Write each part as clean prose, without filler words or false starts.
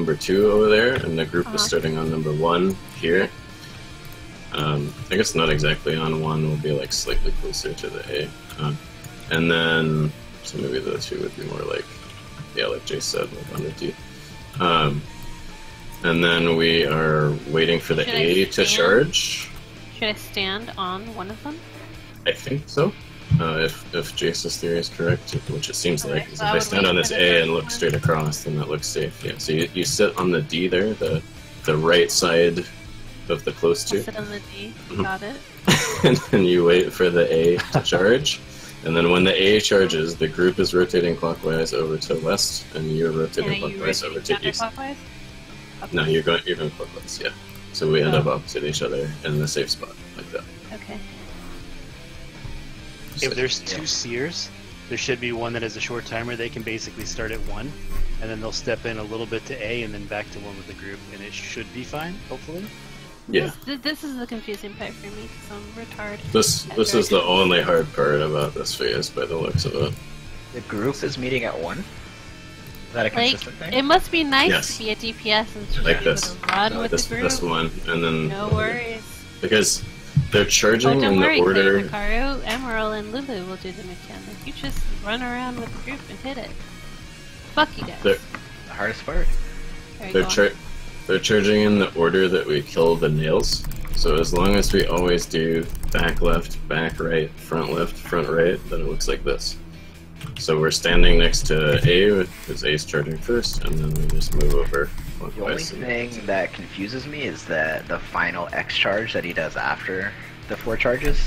number 2 over there, and the group is starting on number 1 here. I guess not exactly on 1, we'll be like slightly closer to the A. And then, so maybe the 2 would be more like, yeah, like Jay said, like on the D. And then we are waiting for the A to charge. Should I stand on one of them? I think so. If Jace's theory is correct, which it seems like. So if I stand on this A and look straight across, then that looks safe. Yeah. So you sit on the D there, the right side of the close to. I'll sit on the D. Got it. And then you wait for the A to charge. And then when the A charges, the group is rotating clockwise over to west, and you're rotating clockwise over to east. Clockwise? No, you're going clockwise, yeah. So we end up opposite each other in the safe spot, like that. Okay. If there's 2 seers, there should be one that has a short timer. They can basically start at 1, and then they'll step in a little bit to A, and then back to 1 with the group, and it should be fine, hopefully. Yeah. This is the confusing part for me, because I'm retarded. This is the only hard part about this phase, by the looks of it. The group is meeting at 1? Is that a consistent thing? It must be nice to be a DPS and just like be able to run with the group. This one, and then... No worries. Because they're charging in the order... Hikaru, Emerald, and Lulu will do the mechanic. You just run around with the group and hit it. Fuck you guys. The hardest part. They're charging in the order that we kill the nails. So as long as we always do back left, back right, front right, then it looks like this. So we're standing next to A, because A's charging first, and then we just move over. The only thing that confuses me is that the final X charge that he does after the 4 charges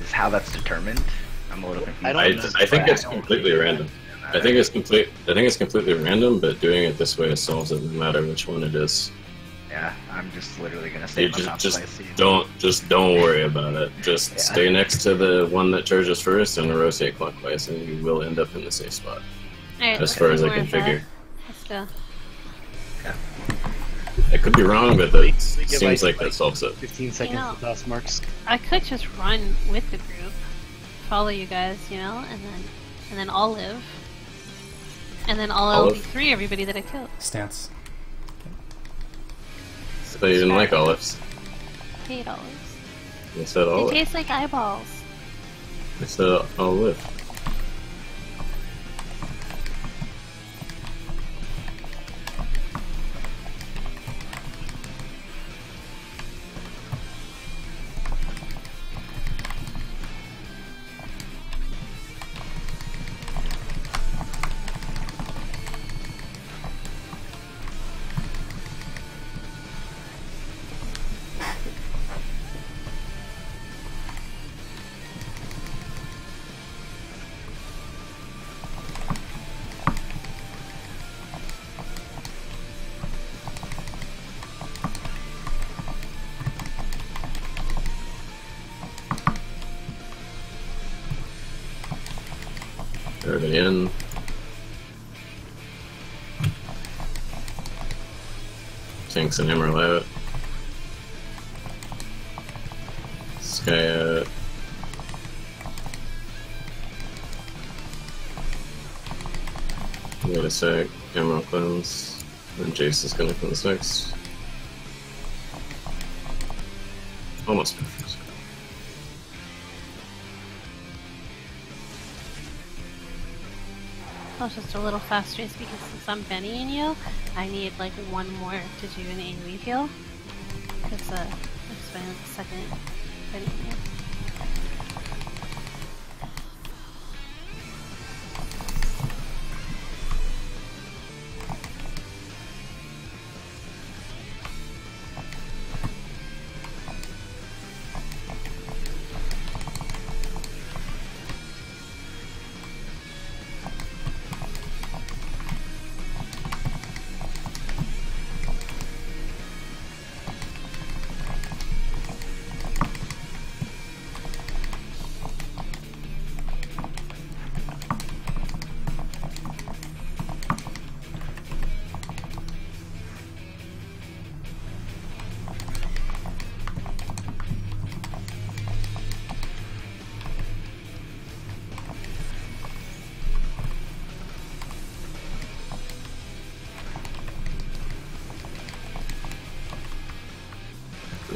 is how that's determined. I'm a little confused. I think it's completely random. I think it's completely random, but doing it this way solves it no matter which one it is. Yeah, I'm just literally gonna stay just don't worry about it. Just stay next to the one that charges first and rotate clockwise, and you will end up in the safe spot. Right, as far as I can figure. Let's go. I could be wrong, but that seems like that solves it. 15 seconds to toss marks. I could just run with the group, follow you guys, you know, and then I'll live. And then I'll LB3 everybody that I killed. Stance. So you didn't like olives? I hate olives. You said olive. They taste like eyeballs. I said olive. Everybody in. Tanks and Emerald out. Sky out. Wait a sec. Emerald cleanse. Then Jace is gonna cleanse next. Almost perfect. I was just a little fast race because since I'm Bennying you, I need like one more to do an AoE heal. Because I spent a second Bennying you.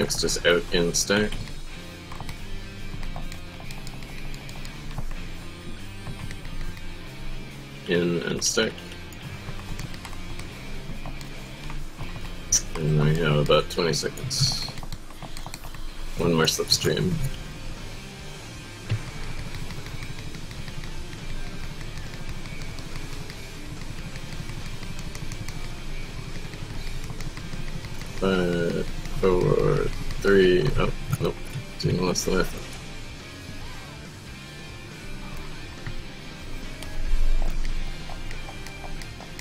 Next is out in stack. In and stack. And we have about 20 seconds. One more slipstream. Five, four, three. Oh, nope. It's even less than I thought.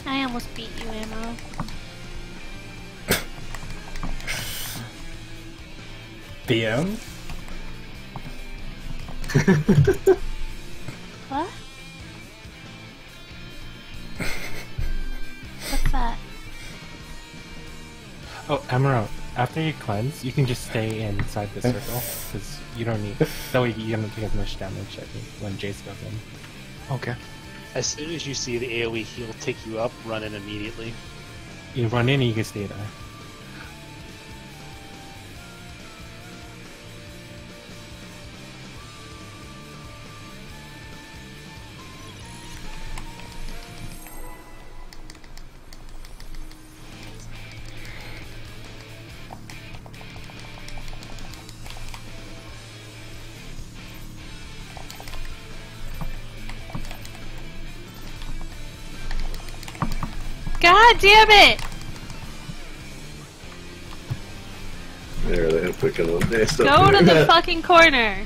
I almost beat you, Ammo. BM? What? What's that? Oh, Emerald, after you cleanse, you can just stay inside the circle, because you don't need... That way you don't take as much damage, I think, when Jace goes in. Okay. As soon as you see the AoE heal tick you up, run in immediately. You run in and you can stay there. God damn it! I really hope we can one day stop Go to doing the that. fucking corner!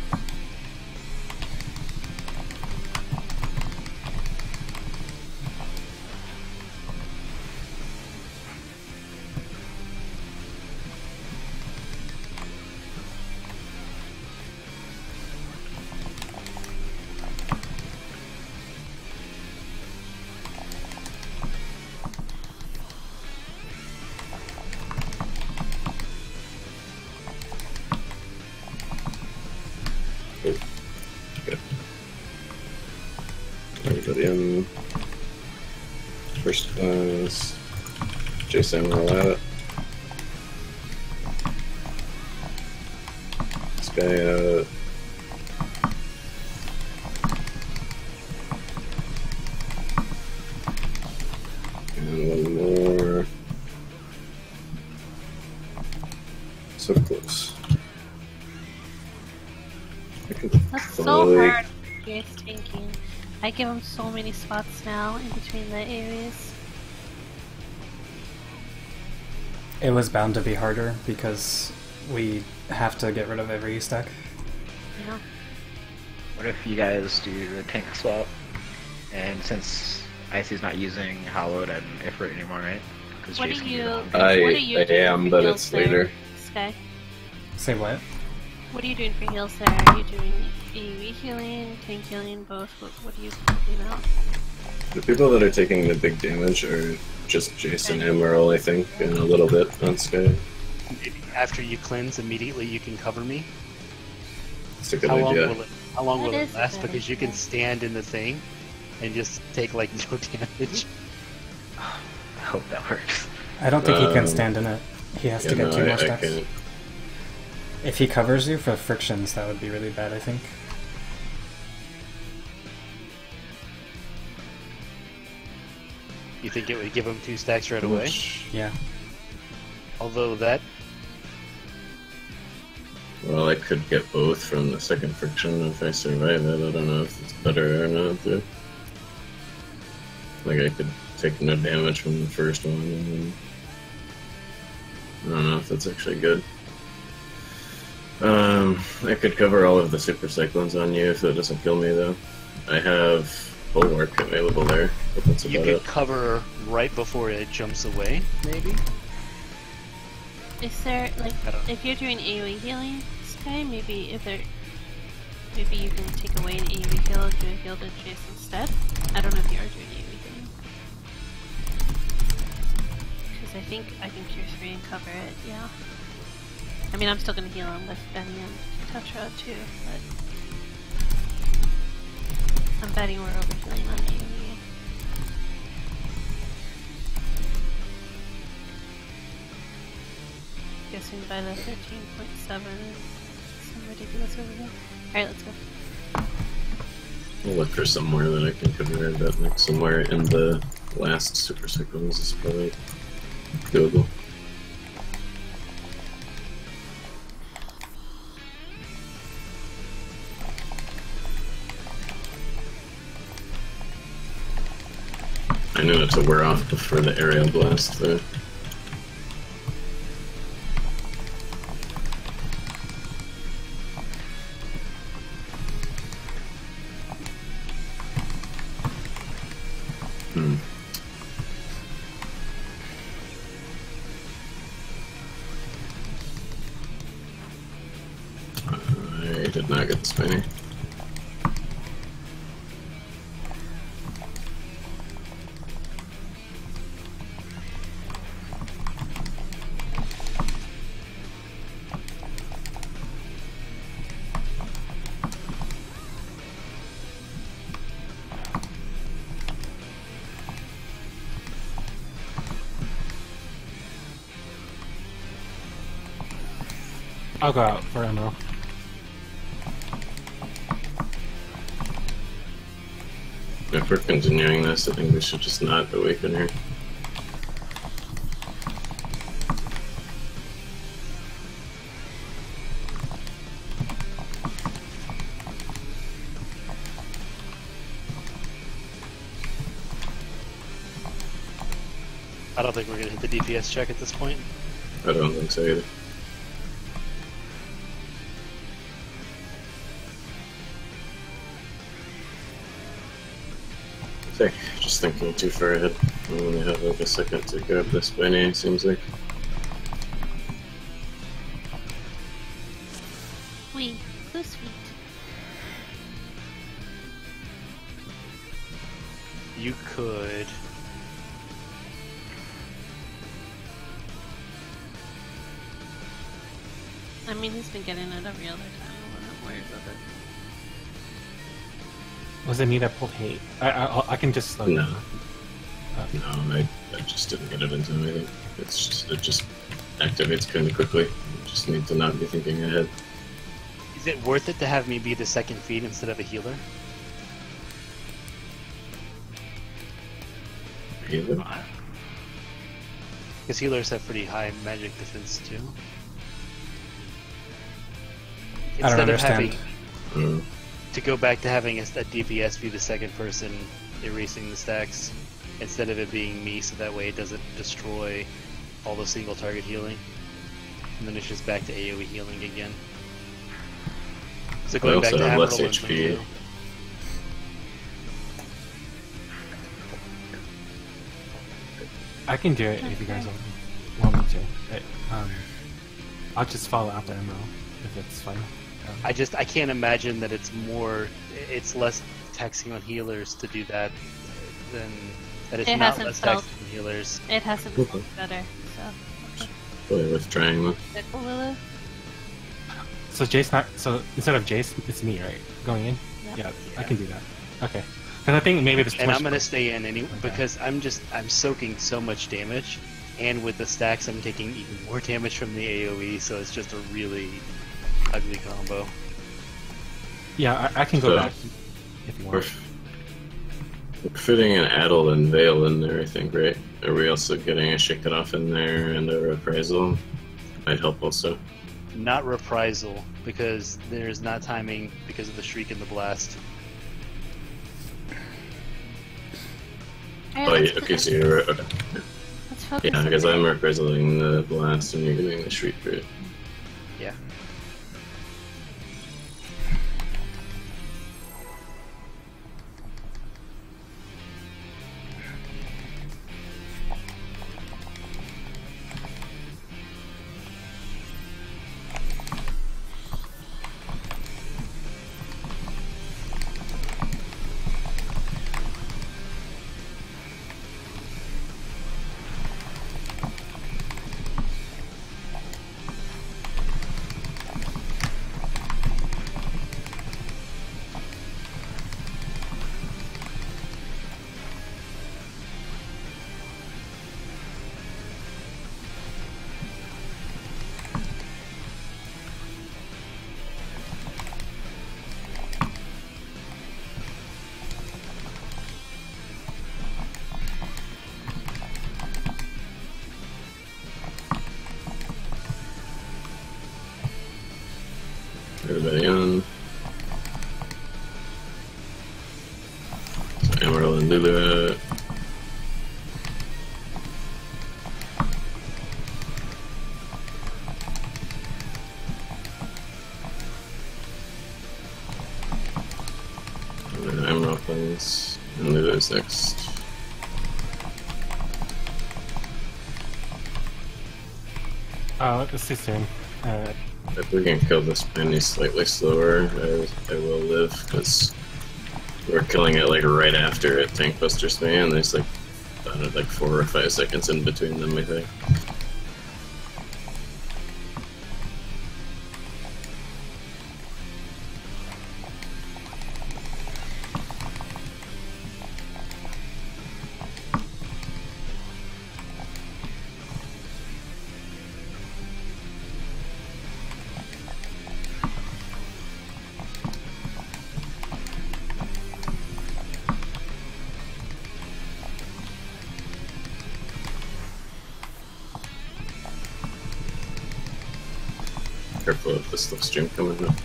Good. Everybody in. First class. Jason will allow it. This guy out. And one more. So close. That's so hard. Jace tanking. I give him so many spots now in between the areas. It was bound to be harder because we have to get rid of every stack. Yeah. What if you guys do the tank swap? And since Icy's not using Hallowed and Ifrit anymore, right? What are you? I what are you doing am, for but heals it's there, later. Sky? Say what? What are you doing for heals there? Are you doing AoE healing, tank healing, both? What are you putting out? The people that are taking the big damage are just Jason and Emerald, I think, and a little bit on Sky. Maybe after you cleanse, immediately you can cover me. It's a good How long idea. will That it is a last? good Because you can idea. stand in the thing and just take like no damage. I hope that works. I don't think he can stand in it. He has to Yeah, get no, two more I stacks. can't. If he covers you for frictions, that would be really bad, I think. You think it would give him 2 stacks right away? Yeah. Although that Well, I could get both from the second friction if I survive it. I don't know if it's better or not, though. Like, I could take no damage from the first one, and then... I don't know if that's actually good. I could cover all of the super cyclones on you if that doesn't kill me, though. I have Bulwark available there, but that's you about could it. cover right before it jumps away, maybe? Is there like I don't know. if you're doing AoE healing, Sky? Maybe maybe you can take away an AoE heal and do a heal to Jace instead. I don't know if you are doing AoE healing. Because I think I can Cure 3 and cover it. Yeah. I mean, I'm still gonna heal him with Benny and Touch Rod too, but I'm betting we're over healing on AoE. Guess missing by the 13.7. Some ridiculous over here. Alright, let's go. I'll look for somewhere that I can cover that, like somewhere in the last super circles is probably doable. I knew not to wear off before the aerial blast though. I did not get the spinning. I'll go out for ammo. If we're continuing this, I think we should just not awaken her. I don't think we're gonna hit the DPS check at this point. I don't think so either. Just thinking too far ahead. I only have like a second to grab this Benny, it seems like. Wee, so sweet. You could. I mean, he's been getting it every other time. I'm not worried about it. Was it me that pulled hate? I can just slow No. down. No, I just didn't get it into anything. It just activates kind of quickly. You just need to not be thinking ahead. Is it worth it to have me be the second feed instead of a healer? Healer? Because healers have pretty high magic defense too. I don't Instead of understand. having to go back to having a DPS be the second person erasing the stacks, instead of it being me, so that way it doesn't destroy all the single target healing. And then it's just back to AoE healing again. So going I back also to have hammer less roll HP. I can do it if you guys want me to. But, I'll just follow after ammo if it's fine. I can't imagine that it's less taxing on healers to do that than that it's It not hasn't less felt- taxing on healers. It hasn't Okay. felt better, so. Probably worth trying though. Good, Lulu? So so instead of Jace, it's me, right? Going in? Yeah, I can do that. Okay. Because I think maybe this. And I'm gonna stay in anyway because I'm soaking so much damage, and with the stacks I'm taking even more damage from the AoE, so it's just a really ugly combo. Yeah, I can go So, back if you We're, want. we're fitting an Addle and Veil in there, I think, right? Are we also getting a Shake It Off in there and a Reprisal? Might help also. Not reprisal because there's not timing because of the shriek and the blast. Alright, Oh, let's yeah, okay, so you're. Okay. let's focus Yeah, on because it. I'm Reprisaling the Blast and you're doing the Shriek, right? Yeah. Everybody on. So Emerald and Lulu out. Emerald plays, and Lulu's next. It's too soon. If we can kill this penny slightly slower, I will live, because we're killing it like right after it tank busters me, and there's like, like 4 or 5 seconds in between them, I think. Careful of the slipstream coming up.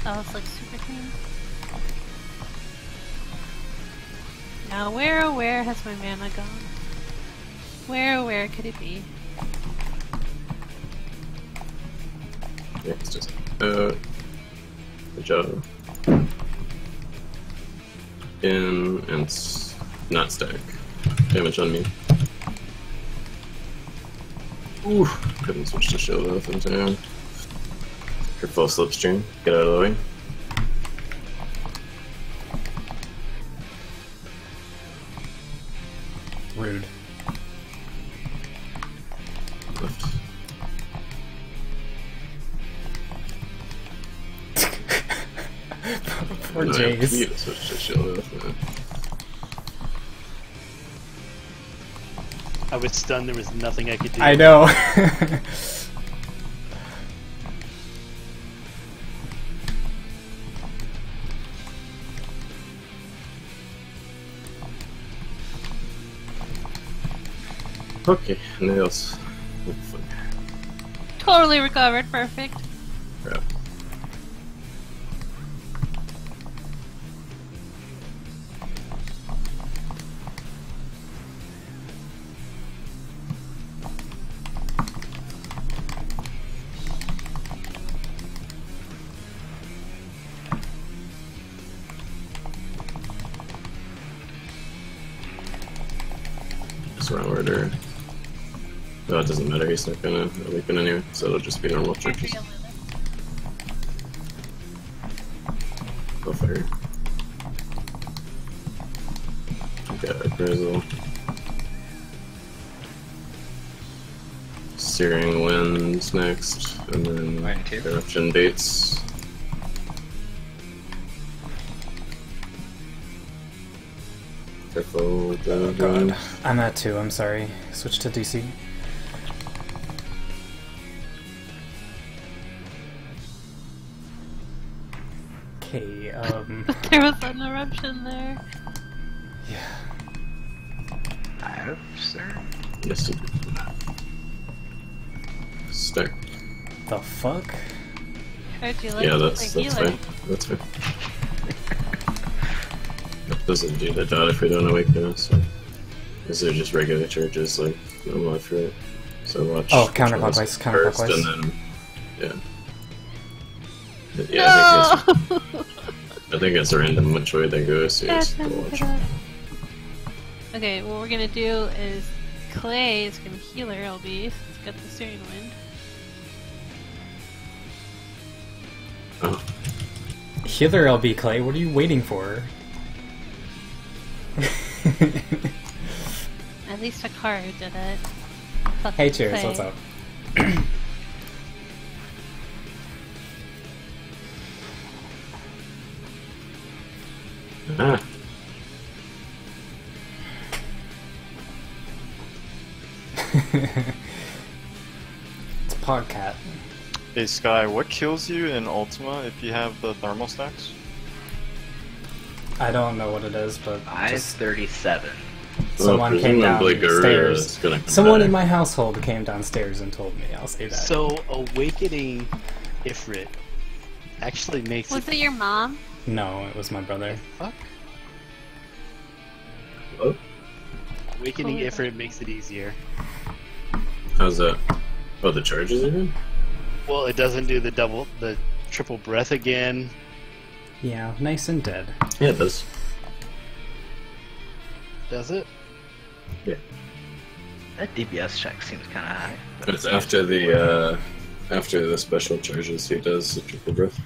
That looks like super clean. Now where, oh where has my mana gone? Where, oh where could it be? Yeah, it's just good job. In and not stack. Damage on me. Ooh, couldn't switch to shield off in time. Careful slipstream. Get out of the way. Rude. Left. Poor No, I Jace. need to switch to shield off, man. I was stunned. There was nothing I could do. I know. Okay, nails. Oh, fuck. Totally recovered, perfect. Crap. It's wrong order. No, it doesn't matter, he's not gonna awaken anyway, so it'll just be normal churches. Go fire. Got appraisal. Searing winds next, and then Wind too. eruption baits. Careful with the Oh god. wind. I'm at 2, I'm sorry. Switch to DC. Okay, There was an eruption there. yeah. I have, sir. Yes, you stack. The fuck? Heard you like Yeah, the that's healer. fine. That's fine. That doesn't do the dot if we don't awaken us, so. These are just regular charges, like normal for it. So watch. Oh, which counterclockwise, one's counterclockwise. first, and then, yeah. No! I think it's random which way they go, so you just have to watch. Okay, what we're gonna do is Clay is gonna healer LB. It's got the steering wind. Oh, Hither, LB Clay, what are you waiting for? At least a card did it. Fuck Hey, cheers, Clay. what's up? ah. It's Podcat. Hey Sky, what kills you in Ultima if you have the thermal stacks? I don't know what it is, but I have just 37. someone came presumably Garura is downstairs. gonna come Someone back. in my household came downstairs and told me. I'll say that. So awakening Ifrit actually makes Was it your mom? No, it was my brother. Fuck. Hello? Awakening Cool. Ifrit makes it easier. How's that? Oh, the charges even? Well, it doesn't do the triple breath again. Yeah, nice and dead. Yeah, it does. Does it? Yeah. That DPS check seems kind of high. It's after the special charges he does the triple breath.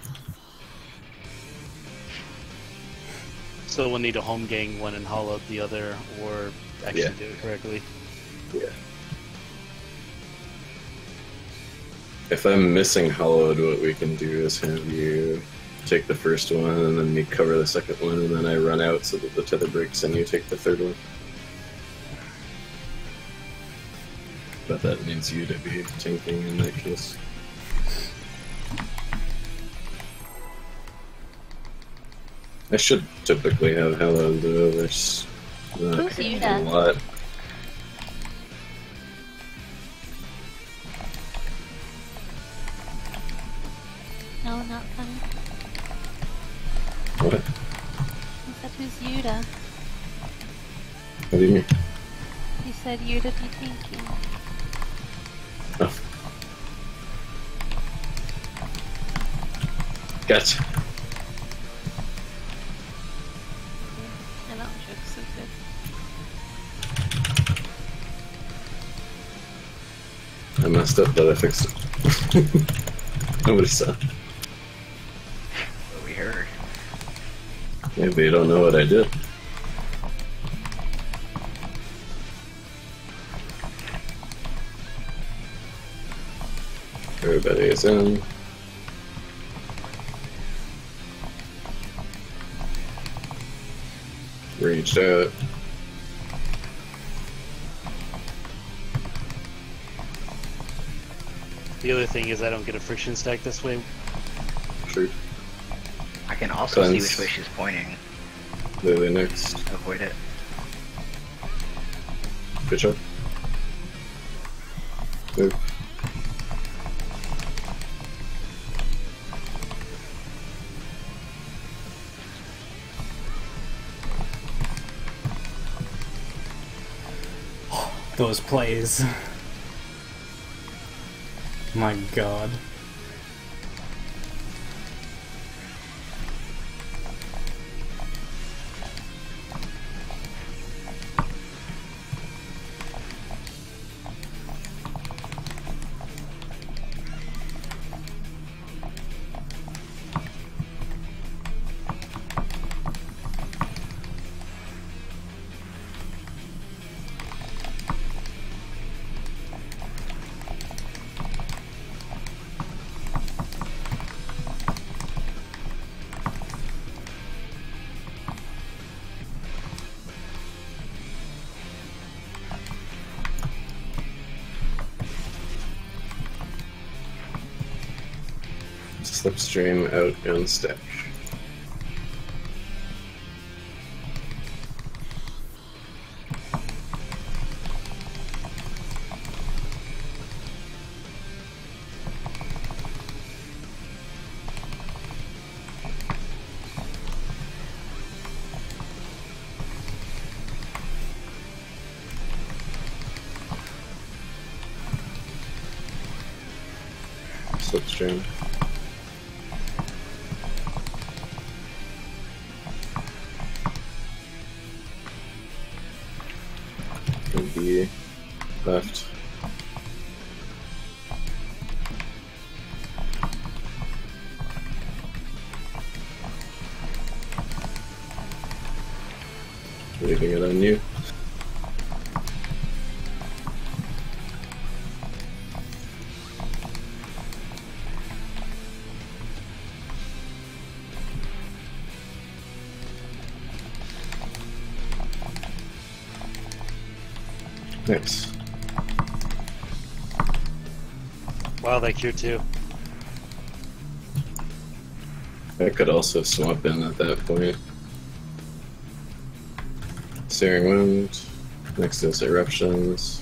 So we'll need a home gang one and hollow the other, or actually Yeah. do it correctly. Yeah. If I'm missing hollowed, what we can do is have you take the first one, and then me cover the second one, and then I run out so that the tether breaks, and you take the third one. But that needs you to be tanking in that case. I should typically have hallowed, though. There's not Who's you a then? lot. No, not funny. What? You said who's Yuda? What do you mean? You said Yuda be thinking. Oh. Gotcha. I don't joke so good. I messed up, but I fixed it. Nobody saw. What we heard. Maybe you don't know what I did. Everybody is in. Reached out. The other thing is I don't get a friction stack this way. True. I can also see Cleanse. which way she's pointing. Lily next. Avoid it. Good job. Move. Those plays. My god. Slipstream out and stack. Slipstream. Could be left. Leaving it on you. Nice. Wow, that cure too. I could also swap in at that point. Searing Wind, next is Eruptions.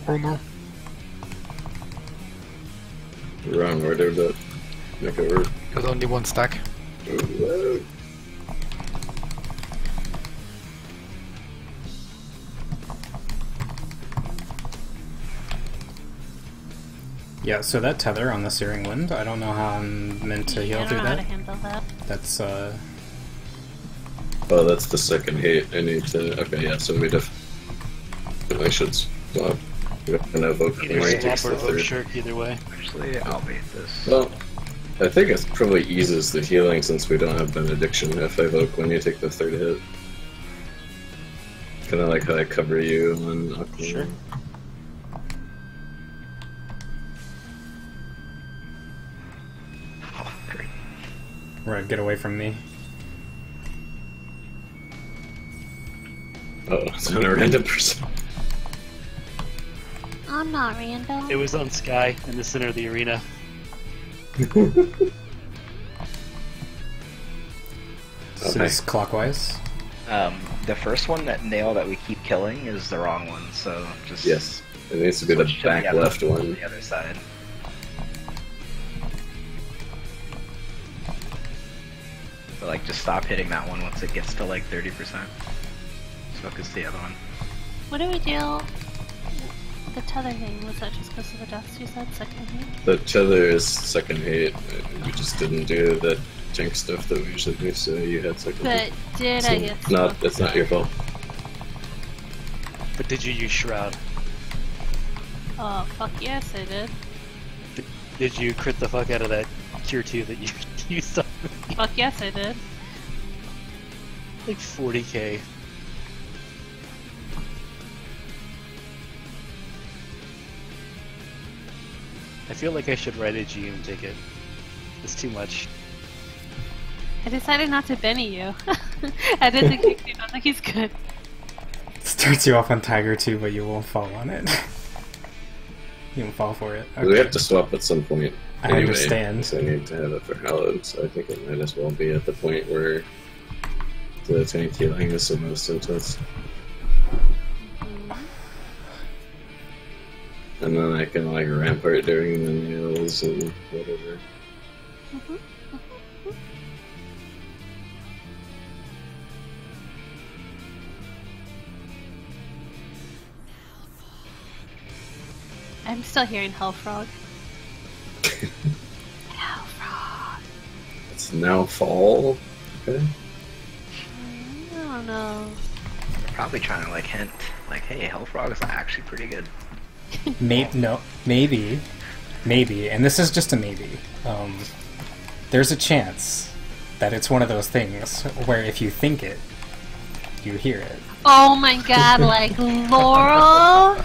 Oh no. Wrong order, but make it work. There's only one stack. Ooh. Yeah, so that tether on the Searing Wind, I don't know how I'm meant to heal I don't through know how that. to handle that. That's, Oh, that's the second hate. I need to. Okay, yeah, so we definitely should swap. We're gonna evoke Either when he takes swap or the evoke third. Shirk, either way. Actually, I'll bait this. Well, I think it probably eases the healing since we don't have Benediction if I evoke when you take the third hit. Kind of like how I cover you on Aquaman. Sure. Oh, great. right, get away from me. Oh, it's not a random person. I'm not random. It was on Sky in the center of the arena. So Okay. it's clockwise. The first one, that nail that we keep killing, is the wrong one, so just Yes, it needs to be the switch to back other- left to one. the other side. So like, just stop hitting that one once it gets to like 30%. Just focus the other one. What do we do? The tether thing, was that just because of the deaths you said? Second hate? The tether is second hate. We just didn't do the jank stuff that we usually do, so you had second But hate. did So I get not, smoked? it's not your fault. But did you use Shroud? Oh, fuck yes I did. Did you crit the fuck out of that Cure 2 that you used on me? Fuck yes I did. Like 40k. I feel like I should write a GM ticket. It's too much. I decided not to Benny you. I didn't think I don't think he's good. Starts you off on Tiger 2, but you won't fall on it. You won't fall for it. We have to swap at some point. I Anyway, understand. So I need to have it for Hallowed, so I think it might as well be at the point where the tank healing is the most intense. And then I can like rampart during the nails and whatever. I'm still hearing Hellfrog. Hellfrog. It's now fall. Okay. I don't know. They're probably trying to like hint, like, hey, Hellfrog is actually pretty good. No, maybe, and this is just a maybe. There's a chance that it's one of those things where if you think it, you hear it. Oh my god, like Laurel?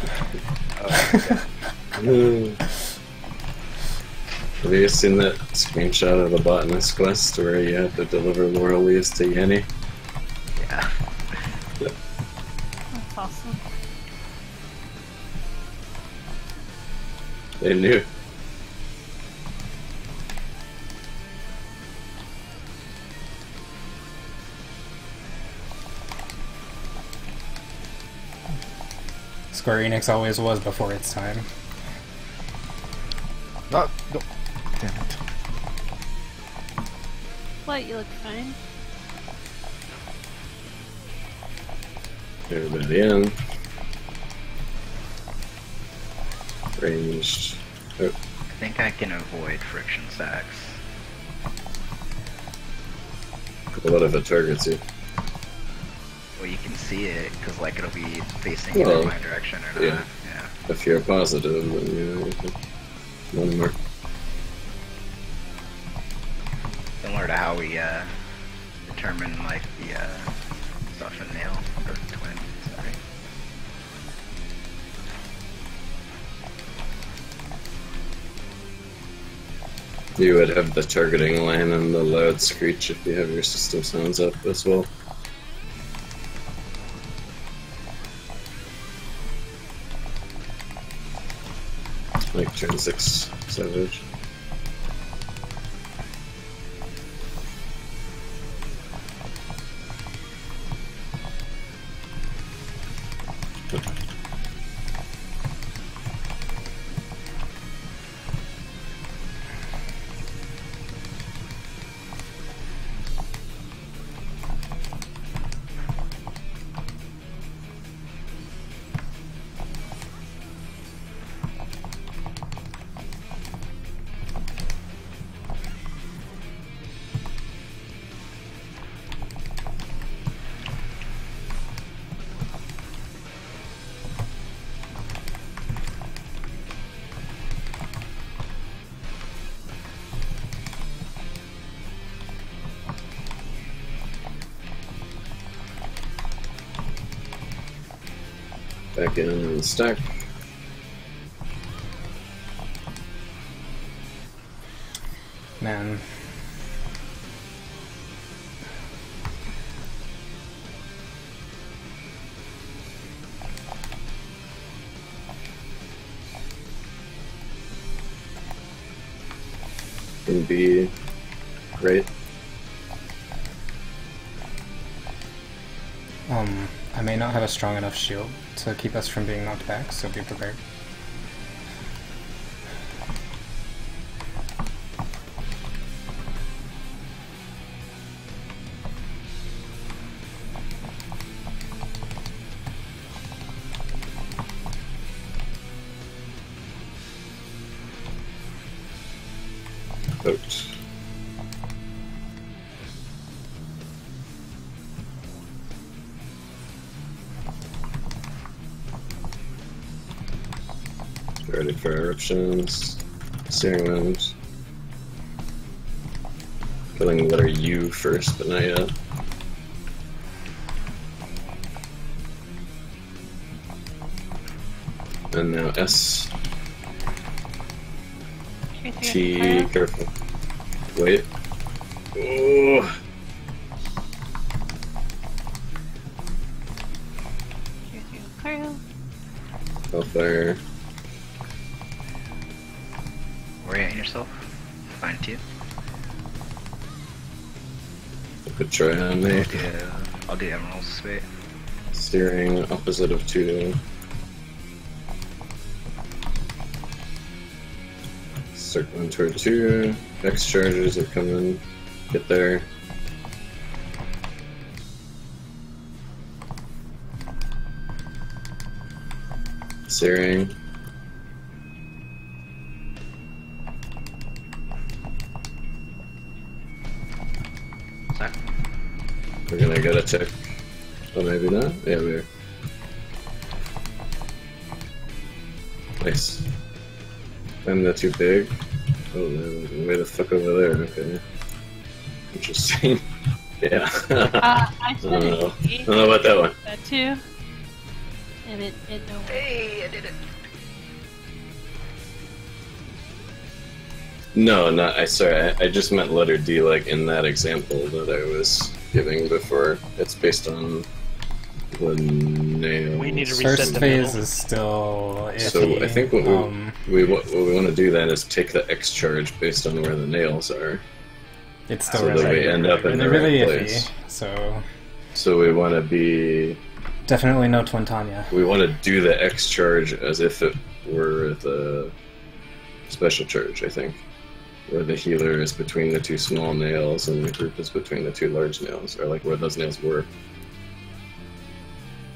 Have you seen that screenshot of the botanist quest where you have to deliver laurel leaves to Yenny? Yeah. That's awesome. They knew. Square Enix always was before its time. No, no. Damn it. What, you look fine? Everybody in. Ranged. Oh, I think I can avoid friction stacks. what if it targets you? Well, you can see it, because like it'll be facing Well, either my direction or not. yeah. Yeah. If you're positive, then you can. One more. Similar to how we determine like the stuff in nail or twin. Sorry. You would have the targeting line and the loud screech if you have your system sounds up as well. Like turn 6 Savage. Back in on the stack. Man. Can be great. I may not have a strong enough shield to keep us from being knocked back, so be prepared. Out. Ready for eruptions. Searing winds. Killing the letter U first, but not yet. And now S. T. Careful. Wait. Oh. Hellfire. Orient yourself. Fine too. Good try on me. I'll do Emerald's wait. Steering opposite of 2. Circling toward 2. X charges are coming. Get there. Searing. We're gonna get a tick. Oh, maybe not? Yeah, we are. Nice. I'm not too big. Oh, man, way the fuck over there, okay. Interesting. Yeah. I don't know. I don't know about that one. That too. And it no. Hey, I did it. No, not. I just meant letter D, like in that example that I was giving before. It's based on the nails. We need to reset First the phase middle. is still iffy. So I think what we want to do then is take the X charge based on where the nails are. It's still So really, that we end up in the really right iffy. place. So we want to be. definitely no Twin Tanya. We want to do the X charge as if it were the special charge, I think. Where the healer is between the 2 small nails and the group is between the 2 large nails, or like where those nails were.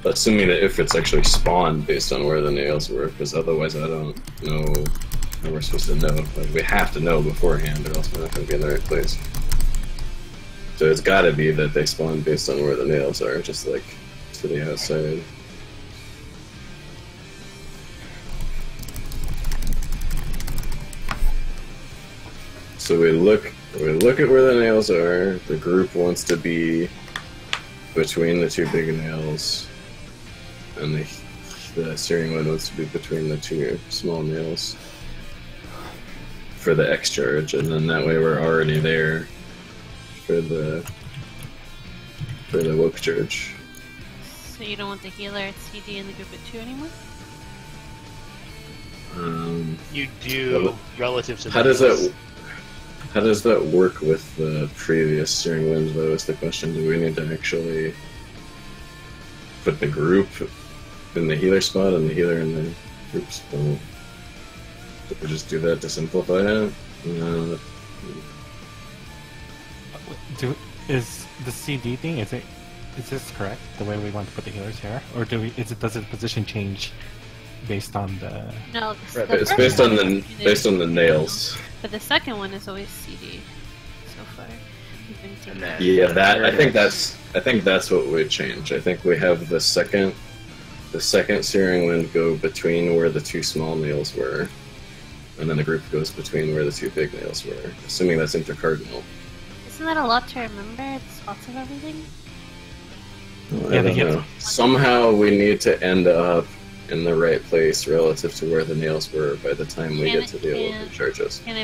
Assuming that if it's actually spawned based on where the nails were, because otherwise I don't know how we're supposed to know. Like, we have to know beforehand, or else we're not going to be in the right place. So it's got to be that they spawn based on where the nails are, just like to the outside. So we look at where the nails are. The group wants to be between the 2 big nails, and the steering wheel wants to be between the 2 small nails for the X charge, and then that way we're already there for the woke charge. So you don't want the healer at CD in the group at 2 anymore? You do relative to How the does nails. that? How does that work with the previous steering wind, though, is the question. Do we need to actually put the group in the healer spot and the healer in the group spot? Did we just do that to simplify it? No. Is the CD thing, is this correct, the way we want to put the healers here? Or does the position change based on the... No, Right, the it's first based one on the nails. But the second one is always CD. So far, we've been seeing that. Yeah, I think that's what we change. I think we have the second searing wind go between where the two small nails were, and then the group goes between where the two big nails were, assuming that's intercardinal. Isn't that a lot to remember? The spots of everything? I don't know. Somehow we need to end up in the right place relative to where the nails were by the time we get to the open charges. Can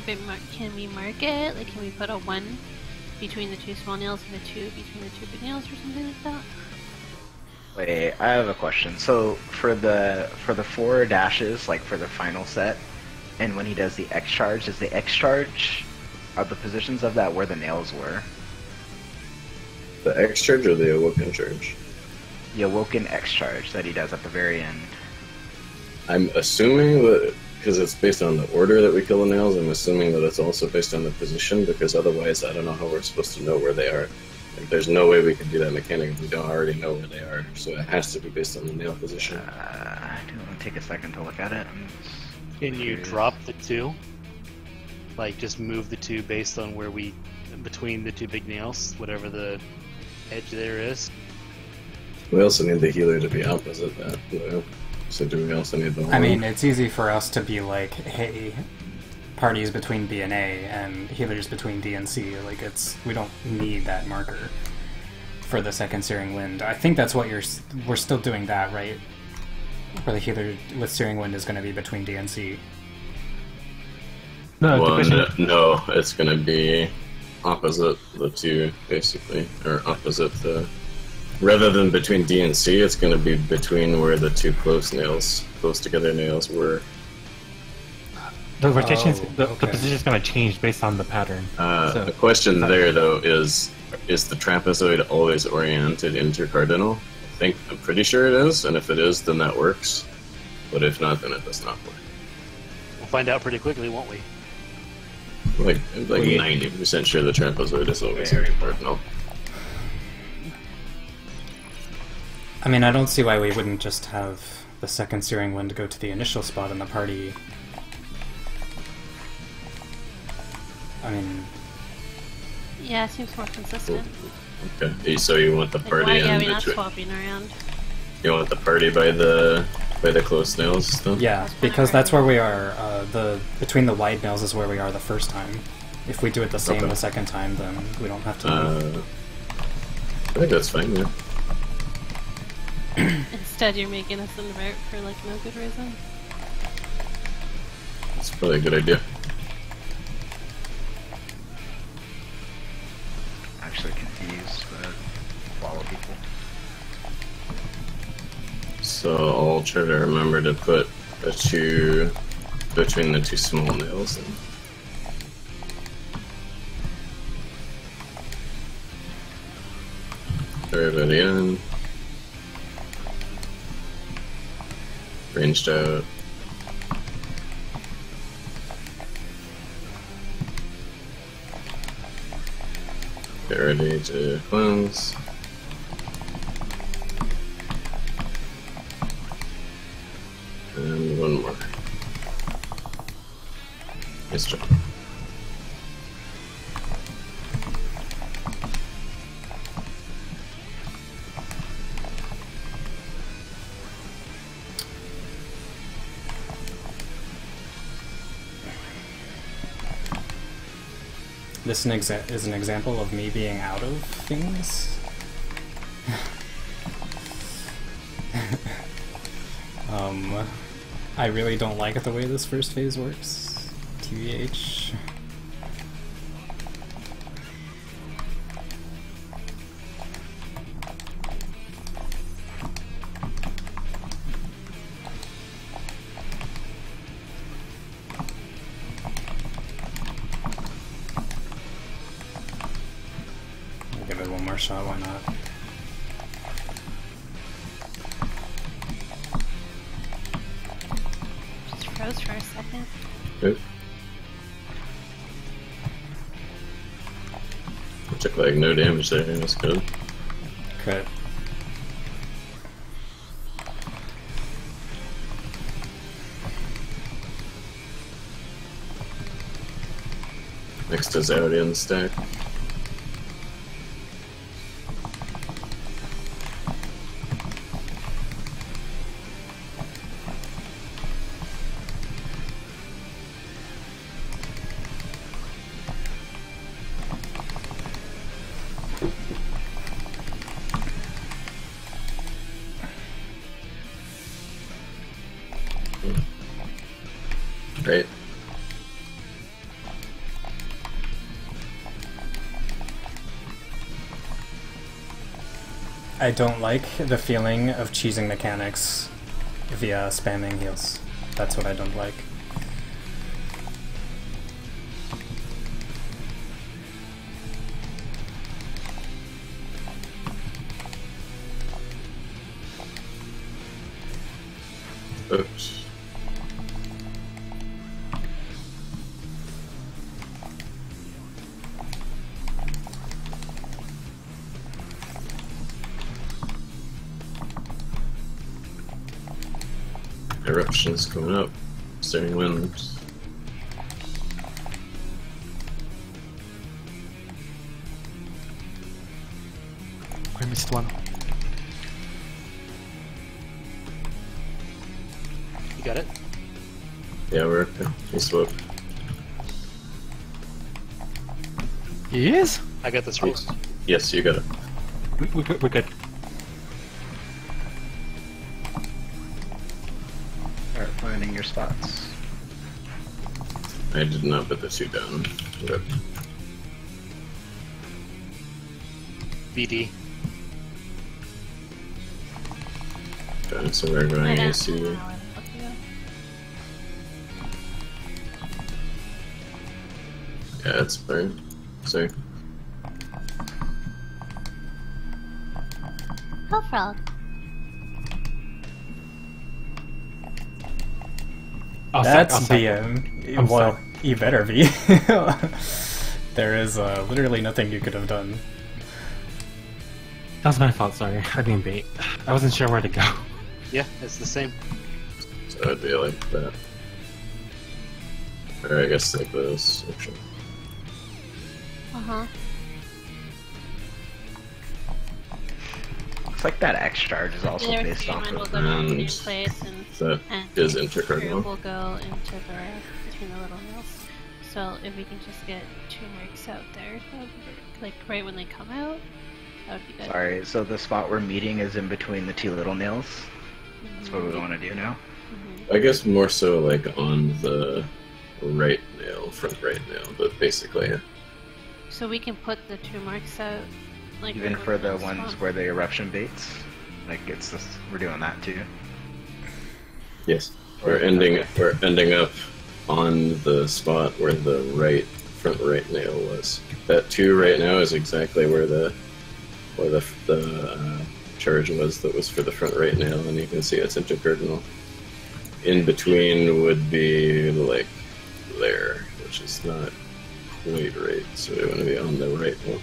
we mark it? Like, can we put a 1 between the two small nails and a 2 between the two big nails or something like that? Wait, I have a question. So for the 4 dashes, like for the final set, and when he does the X charge, is the X charge, are the positions of that where the nails were? The X charge or the awoken charge? The awoken X charge that he does at the very end. I'm assuming that, because it's based on the order that we kill the nails, I'm assuming that it's also based on the position, because otherwise I don't know how we're supposed to know where they are. Like, there's no way we can do that mechanic if we don't already know where they are, so it has to be based on the nail position. I do want to take a second to look at it. Can you drop the 2? Like, just move the 2 based on where between the two big nails, whatever the edge there is? We also need the healer to be opposite that, though. So do we also need the I mean, it's easy for us to be like, hey, parties between B and A and healers between D and C. Like, we don't need that marker for the second Searing Wind. I think that's what we're still doing that, right? Where the healer with Searing Wind is going to be between D and C. No, no, it's going to be opposite the two, basically, or opposite the... Rather than between D and C, it's going to be between where the two close together nails were. The rotation, the position is going to change based on the pattern. The question there, though, is the trapezoid always oriented intercardinal? I'm pretty sure it is, and if it is, then that works. But if not, then it does not work. We'll find out pretty quickly, won't we? Like 90% sure the trapezoid is always intercardinal. I mean, I don't see why we wouldn't just have the second Searing Wind go to the initial spot in the party. I mean... Yeah, it seems more consistent. Okay, so you want the party why are we not swapping around? You want the party by the close nails stuff? Yeah, because that's where we are. Between the wide nails is where we are the first time. If we do it the same the second time, then we don't have to move. I think that's fine, yeah. Instead, you're making us invert for like no good reason. That's probably a good idea. Actually confused, but follow people. So I'll try to remember to put a 2 between the two small nails. Everybody in. Ranged out. Get ready to cleanse. And one more. Nice job. This is an example of me being out of things. I really don't like the way this first phase works. TBH. more shot, why not? Just froze for a second. Oop. Took like no damage there, that's good. Crit. Next is out in the stack. Great. I don't like the feeling of cheesing mechanics via spamming heals. That's what I don't like. Oops. Eruptions coming up. Steering winds. I missed one. You got it? Yeah, we're okay. You swoop. He is? I got this roll. Yes, you got it. We're good. Start finding your spots. I did not put the two down. But BD. okay, so we're going I don't AC. know where the fuck to go. Yeah, it's fine. Sorry. Hellfrog. That's I'll sack. BM. I'm Well, sorry. you better be. There is literally nothing you could have done. That was my fault, sorry. I didn't bait. I wasn't sure where to go. Yeah, it's the same. So it'd be like that. Or I guess like this, actually. Uh-huh. Looks like that X charge is also Either based off human will of go to the And green place and that is intercardinal. will go into the between the little nails. So if we can just get 2 marks out there, that would be, like right when they come out, that would be good. Sorry, so the spot we're meeting is in between the 2 little nails. That's what we Mhm. want to do now. Mhm. I guess more so like on the right nail, front right nail, but basically, yeah. So we can put the 2 marks out, like Even right for the within ones spot. where the eruption baits. Like it's this, we're doing that too. Yes. We're ending up on the spot where the front right nail was. That 2 right now is exactly where the charge was that was for the front right nail, and you can see it's intercardinal. In between would be like there, which is not quite right, so we want to be on the right one.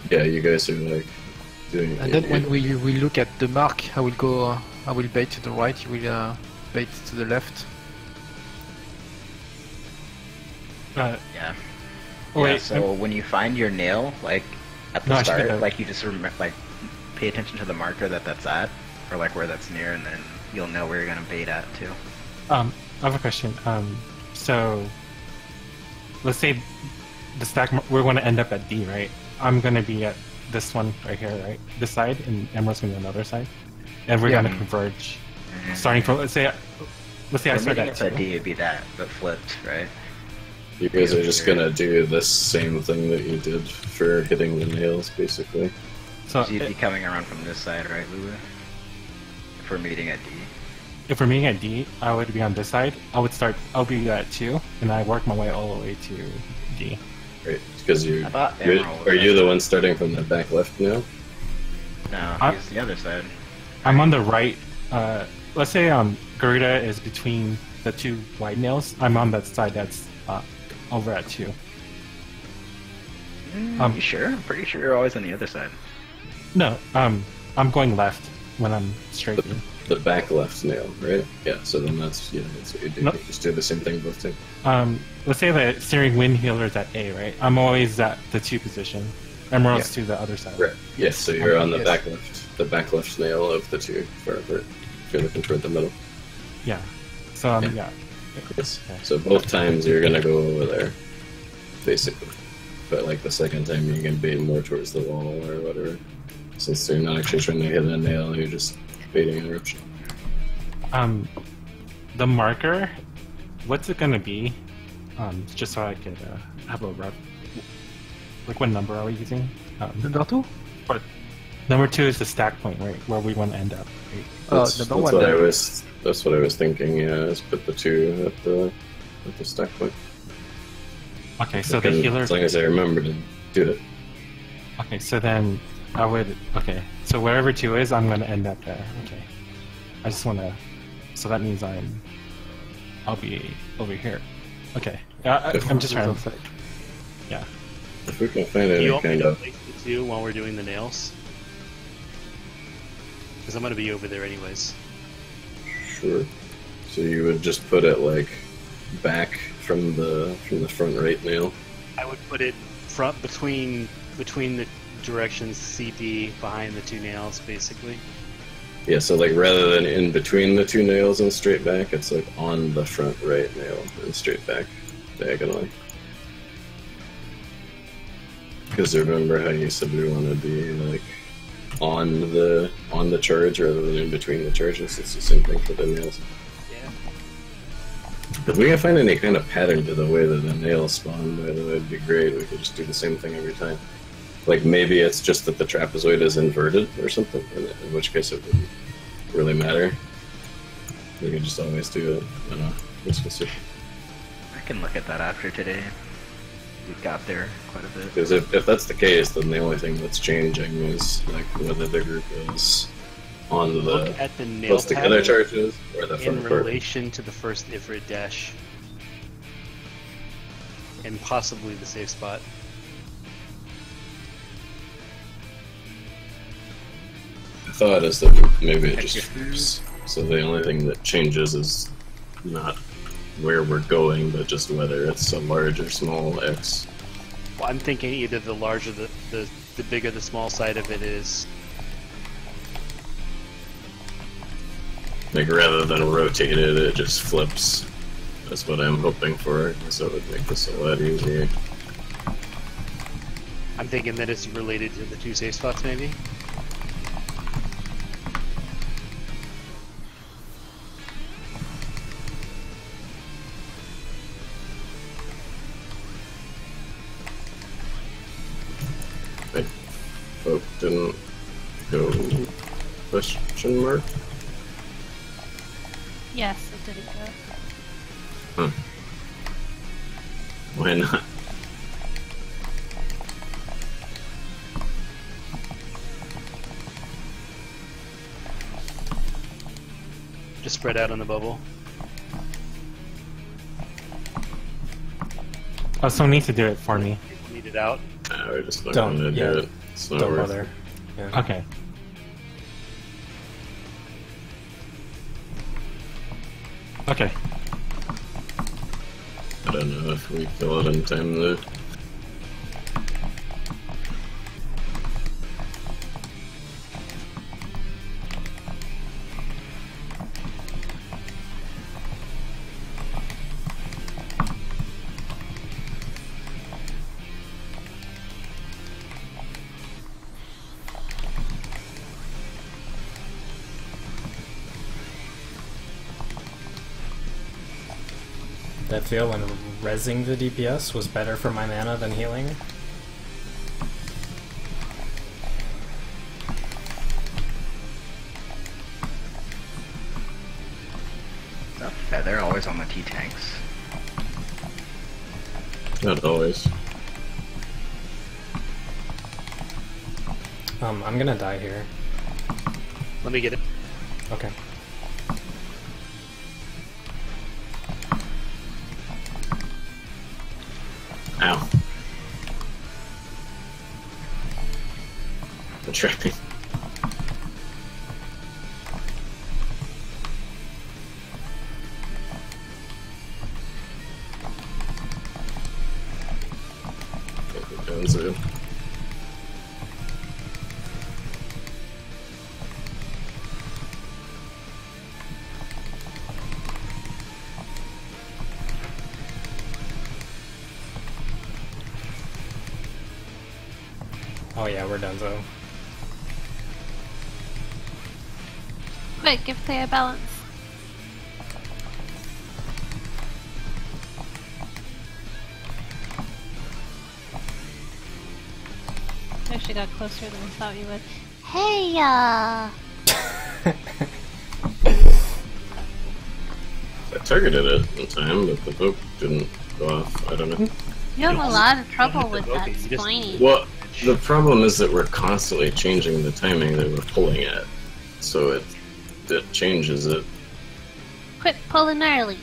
Yeah, you guys are like doing. And then when we look at the mark, I will bait to the right, you will bait to the left. Yeah. Oh, Yeah, wait, so when you find your nail, like at the No, I should start, have- like you just like pay attention to the marker that's at, or like where that's near, and then you'll know where you're gonna bait at too. I have a question. So let's say the stack we're going to end up at D, right? I'm going to be at this one right here, right? This side, and Emerald's going to be on the other side, and we're Yeah. going to converge. Starting from let's say I For start meeting at at 2. D, it'd be that, but flipped, right? You guys are just gonna do this same thing that you did for hitting the nails, basically. So So you'd be coming around from this side, right, Lulu? If we're meeting at D. if we're meeting at D, I would be on this side. I'll be at 2, and I work my way all the way to D. Right, because I thought Emerald was are you at the one starting from the back left now? No, I- he's the other side. I'm on the right. Let's say Garuda is between the 2 wide nails. I'm on that side that's over at 2. You sure? I'm pretty sure you're always on the other side. No, I'm going left when I'm straight. The back left nail, right? Yeah, so then that's what you do. No. You just do the same thing both times. Let's say the steering wind healer is at A, right? I'm always at the 2 position. Emerald's to the other side. Right. Yes, so you're on the Yes. back left nail of the 2 far apart. If you're looking toward the middle. Yeah. So yeah. Yes. Okay. So both times you're gonna go over there, basically. But like the second time you can bait more towards the wall or whatever. Since you're not actually trying to hit a nail, you're just baiting an eruption. The marker, what's it gonna be? Just so I could have a rough. Like, what number are we using? Number 2? But number 2 is the stack point, right? Where we want to end up. Right? Number 1 what then. that's what I was thinking. Yeah, is put the 2 at the stack point. Okay, so the And healer. as long as I remember to do it. Okay, so then I would. Okay, so wherever 2 is, I'm gonna end up there. Okay, I just wanna. So that means I'll be over here. Okay, I'm just trying to. Yeah. If we can find Do any you want me kind to of place the 2 while we're doing the nails? Because I'm gonna be over there anyways. sure. So you would just put it like back from the front right nail. I would put it front between the directions CD behind the 2 nails, basically. Yeah, so like rather than in between the 2 nails and straight back, it's like on the front right nail and straight back diagonally. Because remember how you said we want to be like on the charge rather than in between the charges? It's the same thing for the nails. Yeah. If we can find any kind of pattern to the way that the nails spawn, by the way, it'd be great. We could just do the same thing every time. Like maybe it's just that the trapezoid is inverted or something, in which case it wouldn't really matter. We could just always do it. I don't know. Let's go see. I can look at that after today. We've got there quite a bit. Because if that's the case, then the only thing that's changing is like whether the group is on the Look at the nail close together pattern charges or the in front part. relation to the first Ifrit dash. And possibly the safe spot. The thought is that maybe it just flips. So the only thing that changes is not where we're going, but just whether it's a large or small X. Well, I'm thinking either the larger the bigger the small side of it is. Like rather than rotated, it just flips. That's what I'm hoping for, so it would make this a lot easier. I'm thinking that it's related to the 2 safe spots, maybe. Oh, didn't go question mark? Yes, it didn't go. Huh. Why not? Just spread out on the bubble. Oh, someone needs to do it for me. People need it out. We're just not Don't- going to yeah. do it. It's not Don't worth bother. it. Yeah. Okay. Okay. I don't know if we kill it in time though. that feel when rezzing the DPS was better for my mana than healing? Is that feather always on the T-tanks? Not always. I'm gonna die here. Let me get it. Okay. Ow. I'm trapping. Downzo. Oh yeah, we're done, so. Quick, give Thea balance. I actually got closer than I thought you would. Hey, I targeted it in time, but the book didn't go off. I don't know. You have a lot of trouble with Okay, that you just- spiny. Well, the problem is that we're constantly changing the timing that we're pulling at. So it changes it. Quit pulling gnarly.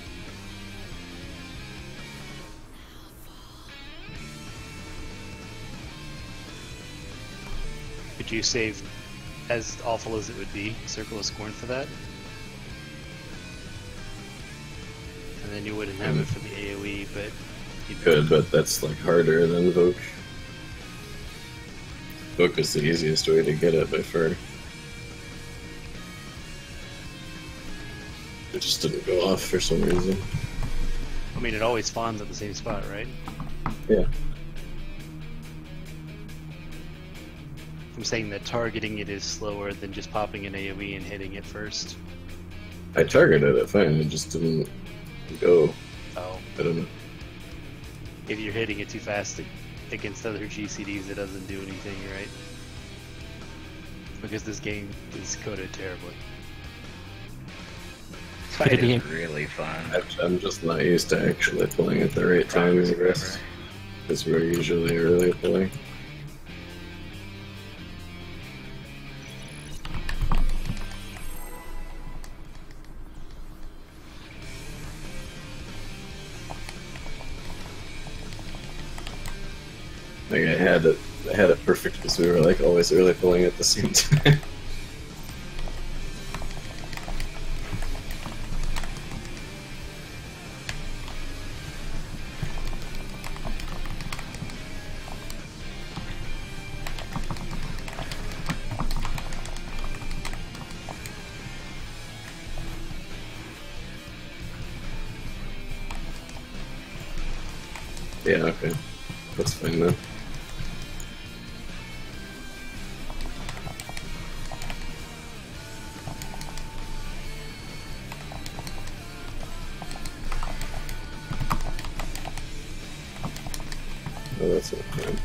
Could you save, as awful as it would be, Circle of Scorn for that? And then you wouldn't have it for the AoE, but you'd Good, but that's like harder than Voke. Voke is the easiest way to get it by far. It just didn't go off for some reason. I mean, it always spawns at the same spot, right? Yeah. I'm saying that targeting it is slower than just popping an AoE and hitting it first. I targeted it fine, it just didn't go. Oh, I don't know. if you're hitting it too fast against other GCDs, it doesn't do anything, right? Because this game is coded terribly. This fight is really fun. I'm just not used to actually pulling at the right time, I guess. Because we're usually early pulling. Like I had it perfect because we were like always early pulling at the same time. Yeah, okay. That's fine then. Oh, that's not fine.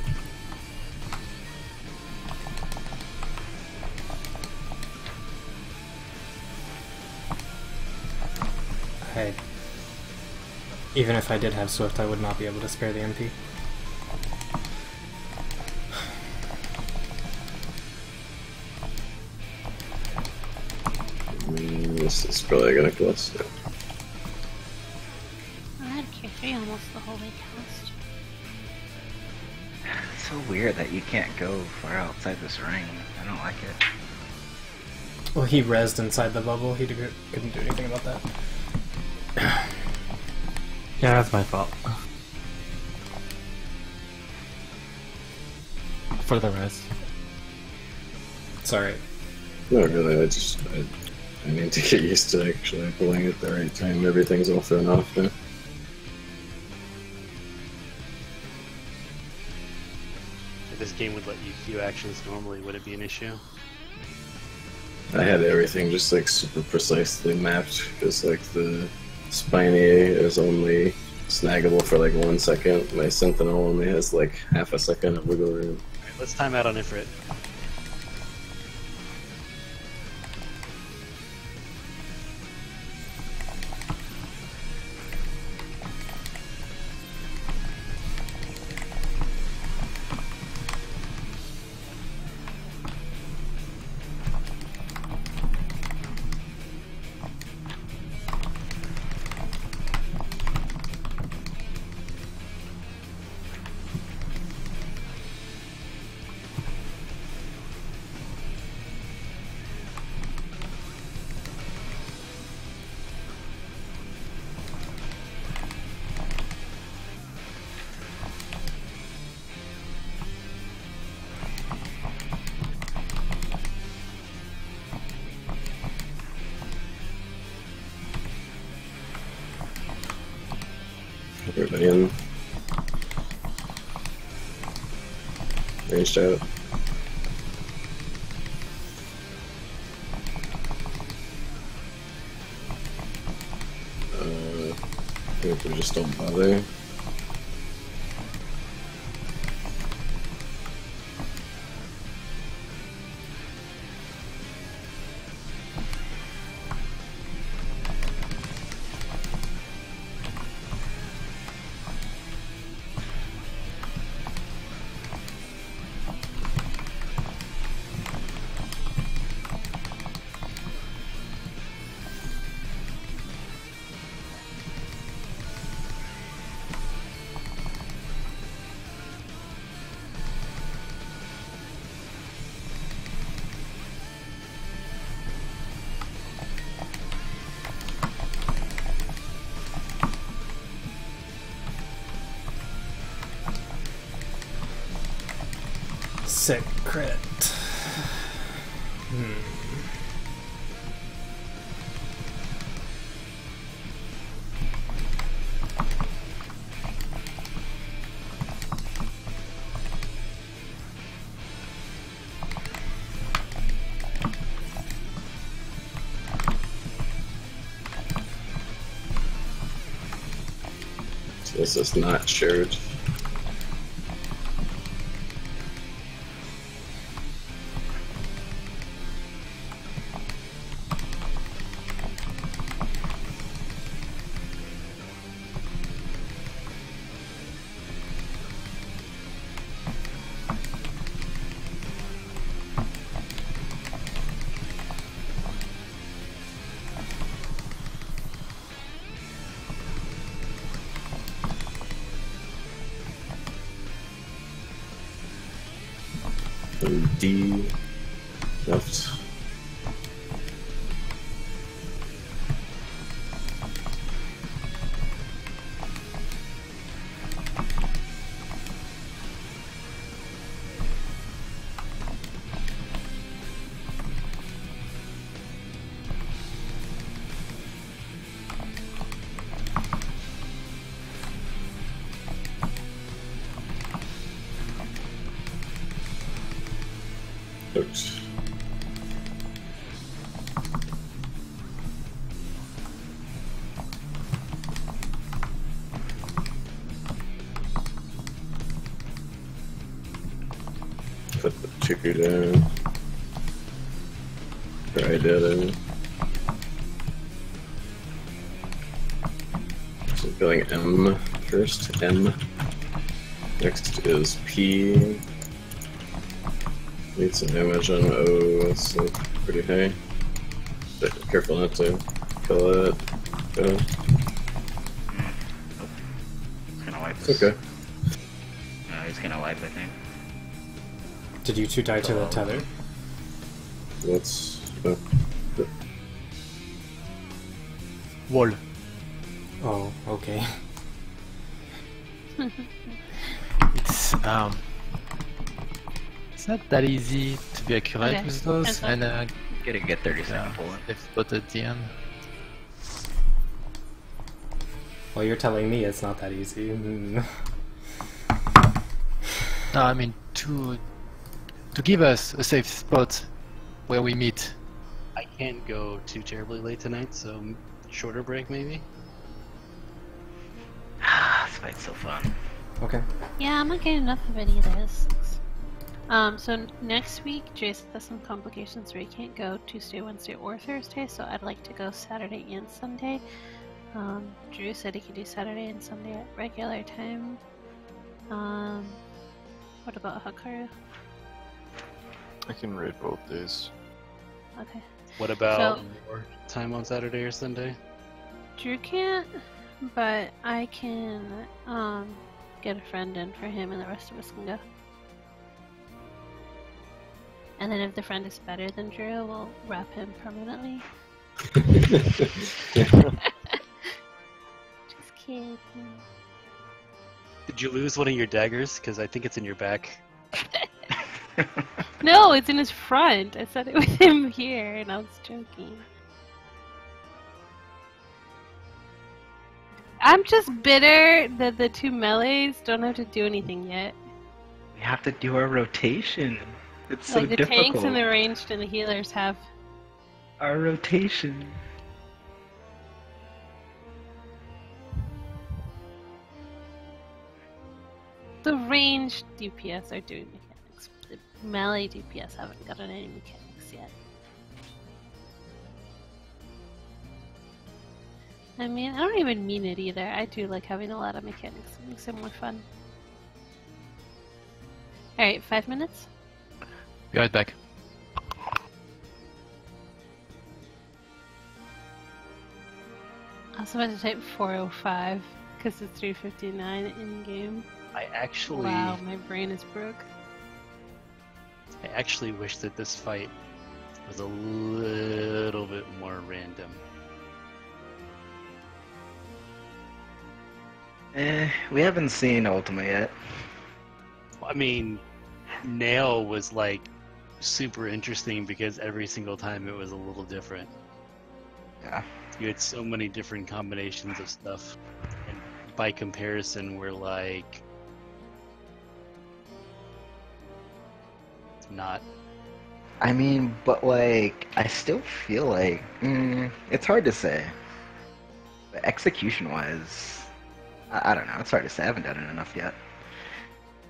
Even if I did have Swift, I would not be able to spare the MP. This is probably gonna close. Yeah. I had Q3 almost the whole way cast. It's so weird that you can't go far outside this ring. I don't like it. Well, he rezzed inside the bubble. He couldn't do anything about that. Yeah, that's my fault. For the rest. Sorry. No, really, I need to get used to actually pulling at the right time. Everything's all thrown off now. If this game would let you queue actions normally, would it be an issue? I had everything just like super precisely mapped because like the spiny is only snaggable for like 1 second. My Sentinel only has like half a second of wiggle room. Alright, let's time out on Ifrit. Everybody in. Ranged out. I think we just don't bother. Sick crit. So this is not shared. And D left. Oops. Put the 2 down. Try that. So going M first. M. Next is P. Need some damage on O, that's like pretty high. But careful not to kill it. Go. He's gonna wipe It's this. okay. No, he's gonna wipe, I think. Did you two die to the tether? Let's. Wall. Oh, okay. It's not that easy to be accurate Okay. with those, Cancel. and Gotta get 30 yeah, second bullet. if spot at the end. Well, you're telling me it's not that easy. No, I mean to give us a safe spot where we meet. I can't go too terribly late tonight, so shorter break maybe? fight's so fun. Okay. Yeah, I'm not getting enough of any of this. So next week, Jason has some complications where he can't go Tuesday, Wednesday, or Thursday, so I'd like to go Saturday and Sunday. Drew said he could do Saturday and Sunday at regular time. What about Hakaru? I can raid both days. Okay. What about So- your time on Saturday or Sunday? Drew can't, but I can get a friend in for him and the rest of us can go. And then if the friend is better than Drew, we'll wrap him permanently. Just kidding. Did you lose one of your daggers? Because I think it's in your back. No, it's in his front. I said it with him here, and I was joking. I'm just bitter that the two melees don't have to do anything yet. We have to do our rotation. It's so Like the difficult. tanks and the ranged and the healers have. Our rotation. The ranged DPS are doing mechanics. The melee DPS haven't gotten any mechanics yet. I mean, I don't even mean it either. I do like having a lot of mechanics. It makes it more fun. Alright, 5 minutes? Be right back. I was about to type 405 because it's 359 in game. I actually, Wow, my brain is broke. I actually wish that this fight was a little bit more random. We haven't seen Ultima yet. I mean, Nail was like super interesting because every single time it was a little different. Yeah. You had so many different combinations of stuff, and by comparison, we're like not. I mean, but like, I still feel like it's hard to say. But execution-wise, I don't know. It's hard to say. I haven't done it enough yet.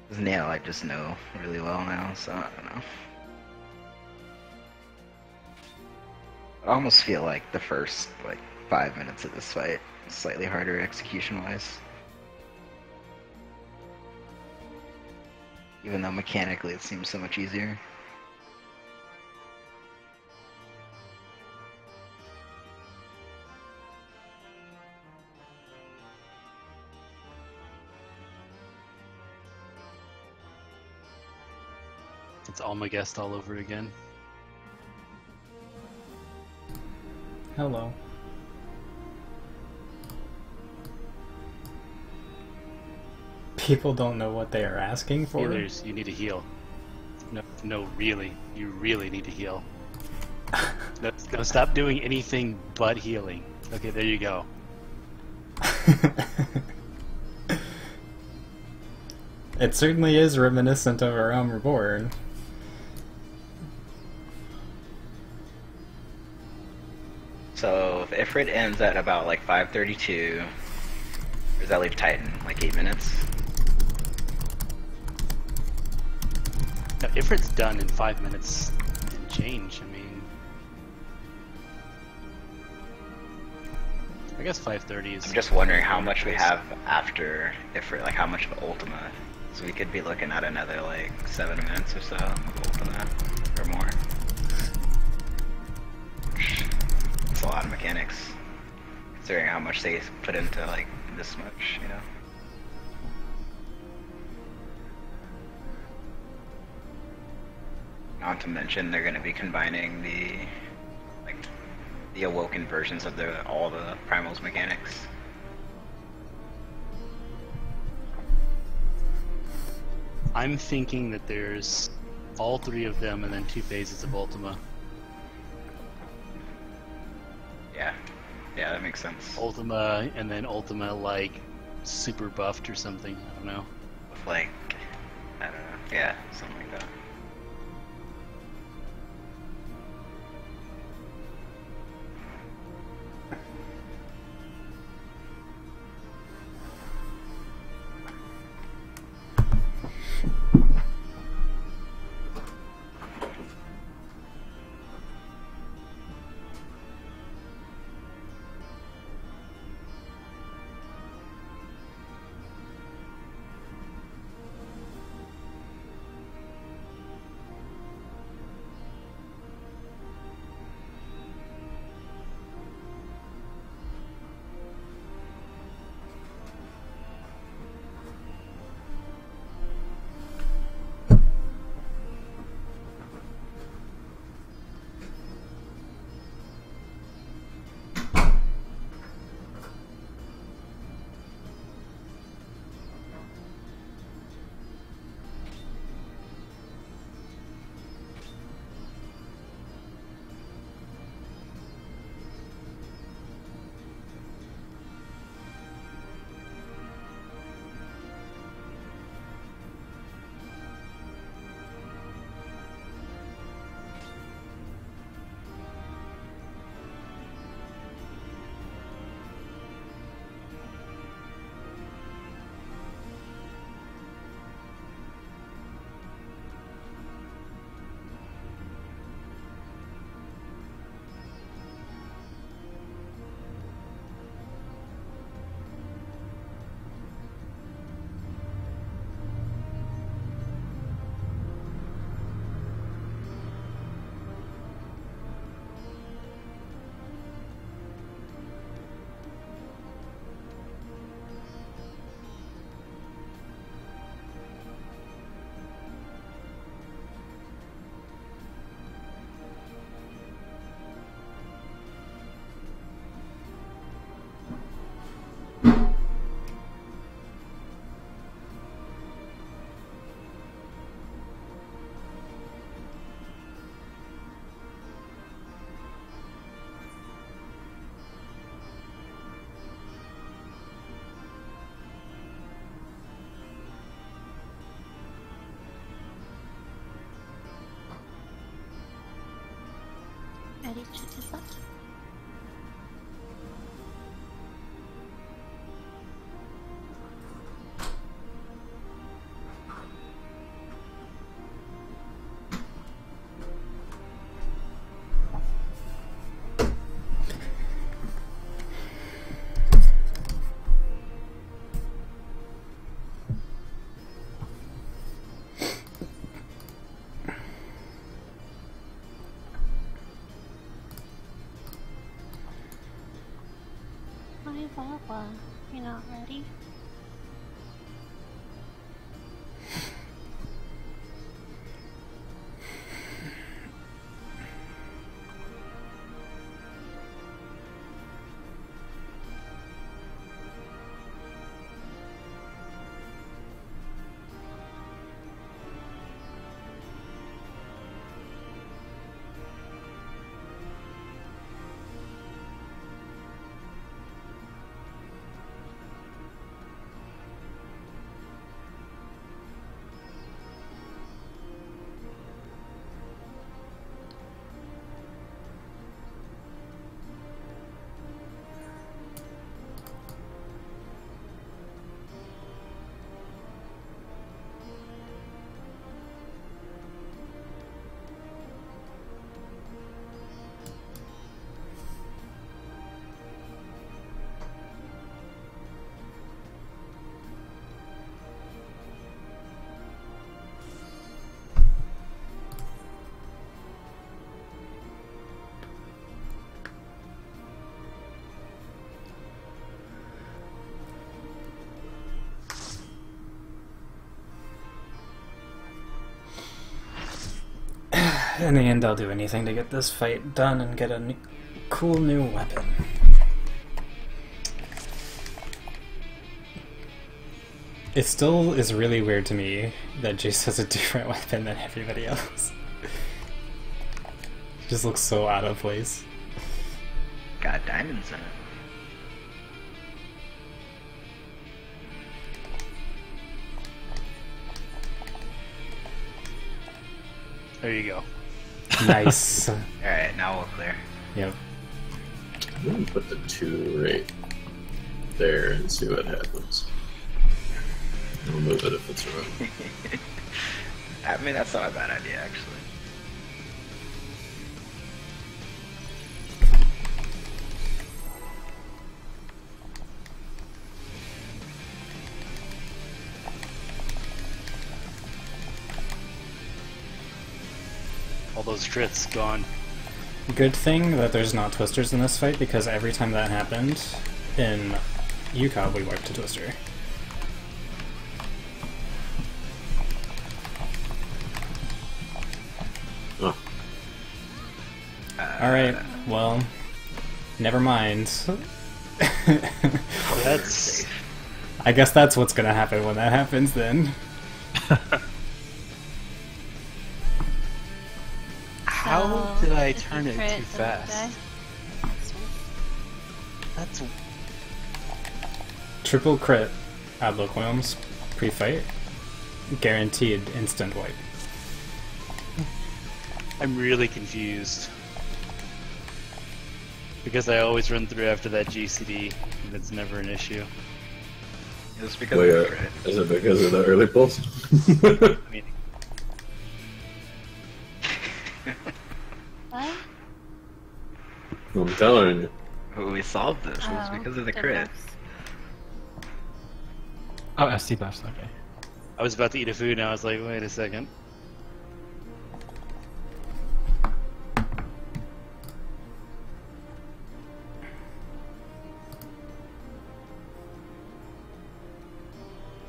This Nail, I just know really well now, so I don't know. I almost feel like the first 5 minutes of this fight is slightly harder execution-wise. Even though mechanically it seems so much easier. It's Almagest all over again. Hello. People don't know what they are asking for. Healers, you need to heal. No, really. You really need to heal. No, stop doing anything but healing. Okay, there you go. It certainly is reminiscent of A Realm Reborn. So if Ifrit ends at about 5:32, or does that leave Titan 8 minutes? No, Ifrit's done in 5 minutes and change. I mean, I guess 5:30 is. I'm just wondering how much we have after Ifrit, how much of Ultima. So we could be looking at another 7 minutes or so of Ultima, or more. It's a lot of mechanics, considering how much they put into this much, you know. Not to mention they're going to be combining the awoken versions of all the primals mechanics. I'm thinking that there's all three of them and then 2 phases of Ultima. Yeah, that makes sense. Ultima and then Ultima super buffed or something. I don't know. With I don't know. Yeah, something like that. already checked his luck. Baba, you're not ready? In the end, I'll do anything to get this fight done and get a cool new weapon. It still is really weird to me that Jace has a different weapon than everybody else. It just looks so out of place. Got diamonds in it. There you go. Nice. Alright, now we'll clear. Yep. I'm gonna put the 2 right there and see what happens. I'll move it if it's wrong. I mean, that's not a bad idea, actually. All those crits gone. Good thing that there's not twisters in this fight, because every time that happened in UCOB we wiped a twister. Oh. Alright, well, never mind. That's I guess that's what's gonna happen when that happens then. How So, did I if turn you it crit, too then you fast? die. That's Triple crit ad loquiums pre-fight, guaranteed instant wipe. I'm really confused. Because I always run through after that GCD, and it's never an issue. It was because Wait, of the crit. is it because of the early pulse? I mean, What? I'm telling you. But we solved this. It was Oh, because of the good crit. enough. Oh, SC buffs, okay. I was about to eat a food, and I was like, wait a second.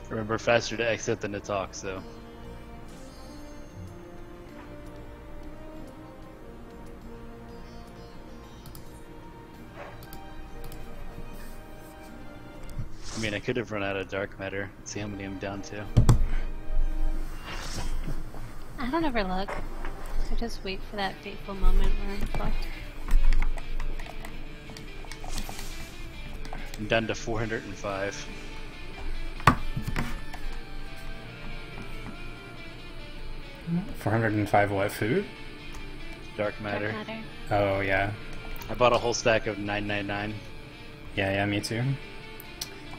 Remember, faster to exit than to talk, so. I mean, I could have run out of dark matter. Let's see how many I'm down to. I don't ever look. I just wait for that fateful moment where I'm fucked. I'm down to 405. $405 what food? dark matter. Dark matter. Oh yeah. I bought a whole stack of 999. Yeah, me too.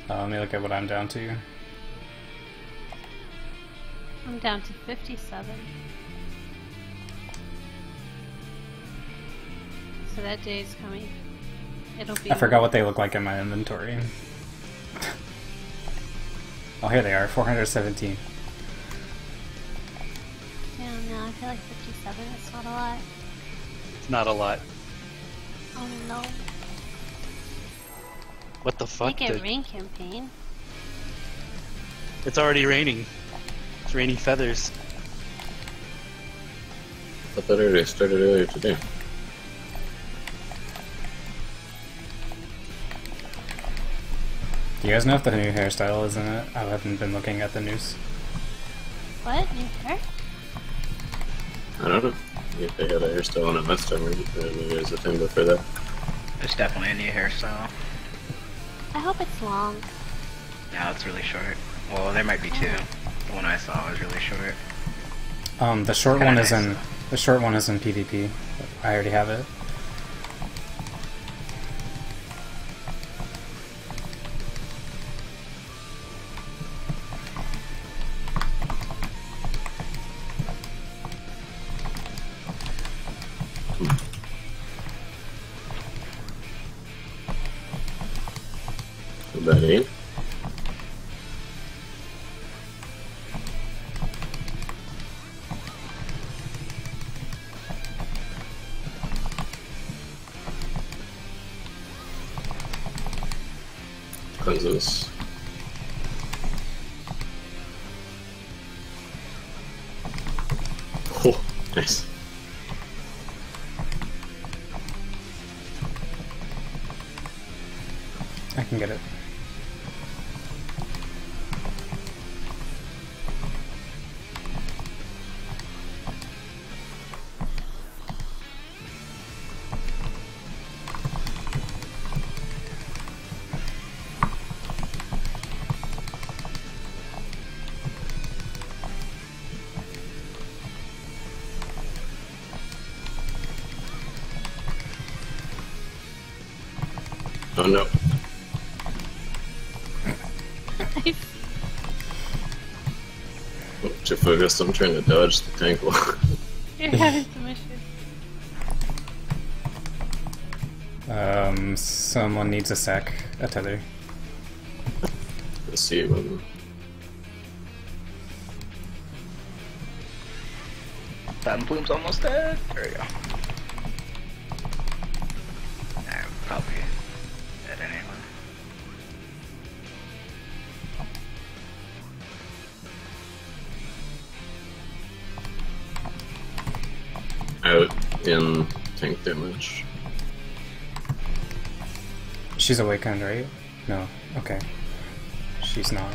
Let me look at what I'm down to. I'm down to 57. So that day's coming. It'll be. I forgot what they look like in my inventory. Oh, here they are, 417. Yeah, no, I feel like 57 is not a lot. It's not a lot. Oh no. What the fuck? Make it rain campaign. It's already raining. It's raining feathers. I thought that already started earlier today. Do you guys know if the new hairstyle is in it? I haven't been looking at the news. What? New hair? I don't know. If they had a hairstyle on it last time, or maybe there's a time before that. There's definitely a new hairstyle. I hope it's long. Now it's really short. Well, there might be two. The one I saw was really short. The short Kinda one is nice, in though. the short one is in PvP. I already have it. About 8. Cleanses. Oh, nice. I can get it. Oh no. Oh, too focused, I'm trying to dodge the tank wall. You're having some issues. Someone needs a sack, a tether. Let's see when. Fountain Plume's almost dead. There we go. I'm probably dead anyway. Out in tank damage. She's awakened, right? No. Okay. She's not.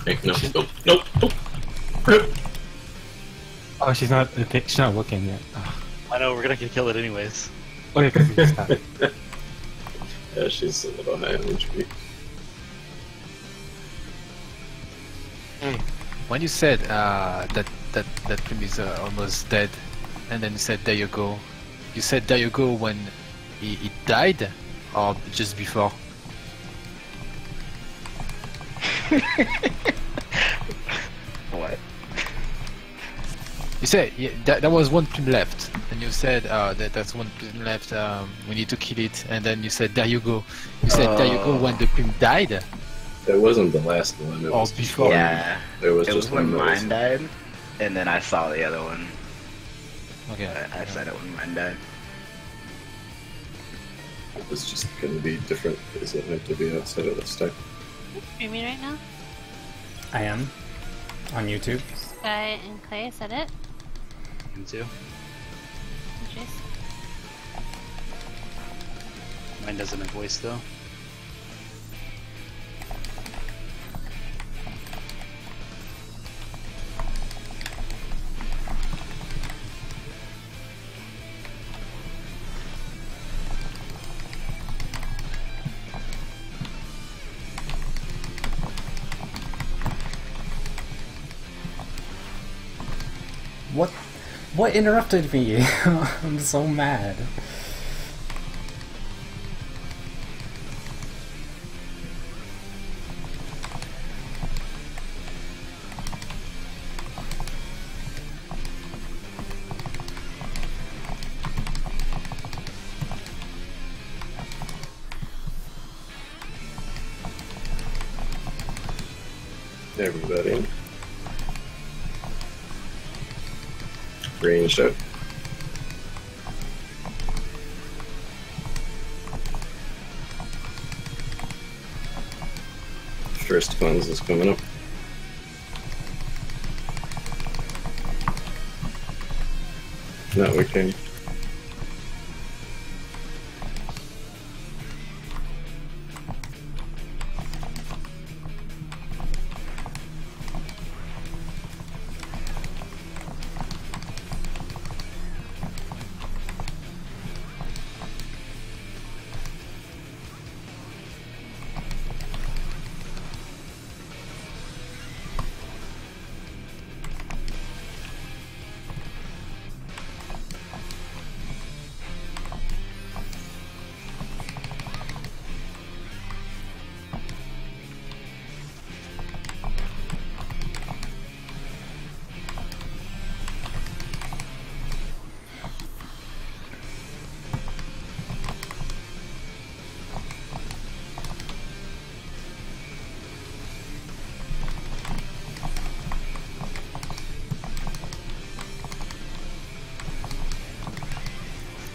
Hey, no, nope, nope, nope. Oh, she's not looking yet. Oh. I know, we're gonna kill it anyways. Okay, good. Stop. Yeah, she's a little high on HP. Hey, when you said that film is almost dead, and then you said there you go. You said there you go when he died, or just before? What? You said that was one film left, and you said that's one film left. We need to kill it, and then you said there you go. You said there you go when the film died. It wasn't the last one. It Or was before. Yeah. There was It just was when one that was- mine died, and then I saw the other one. Okay. But I said it when mine died. It's just gonna be different because it have to be outside of the stack. Are you streaming right now? I am. On YouTube. Sky and Clay, is that it? Me too. Jace? Mine doesn't have voice though. What? What interrupted me? I'm so mad. Everybody. Range out. First cleanse is coming up. Not working.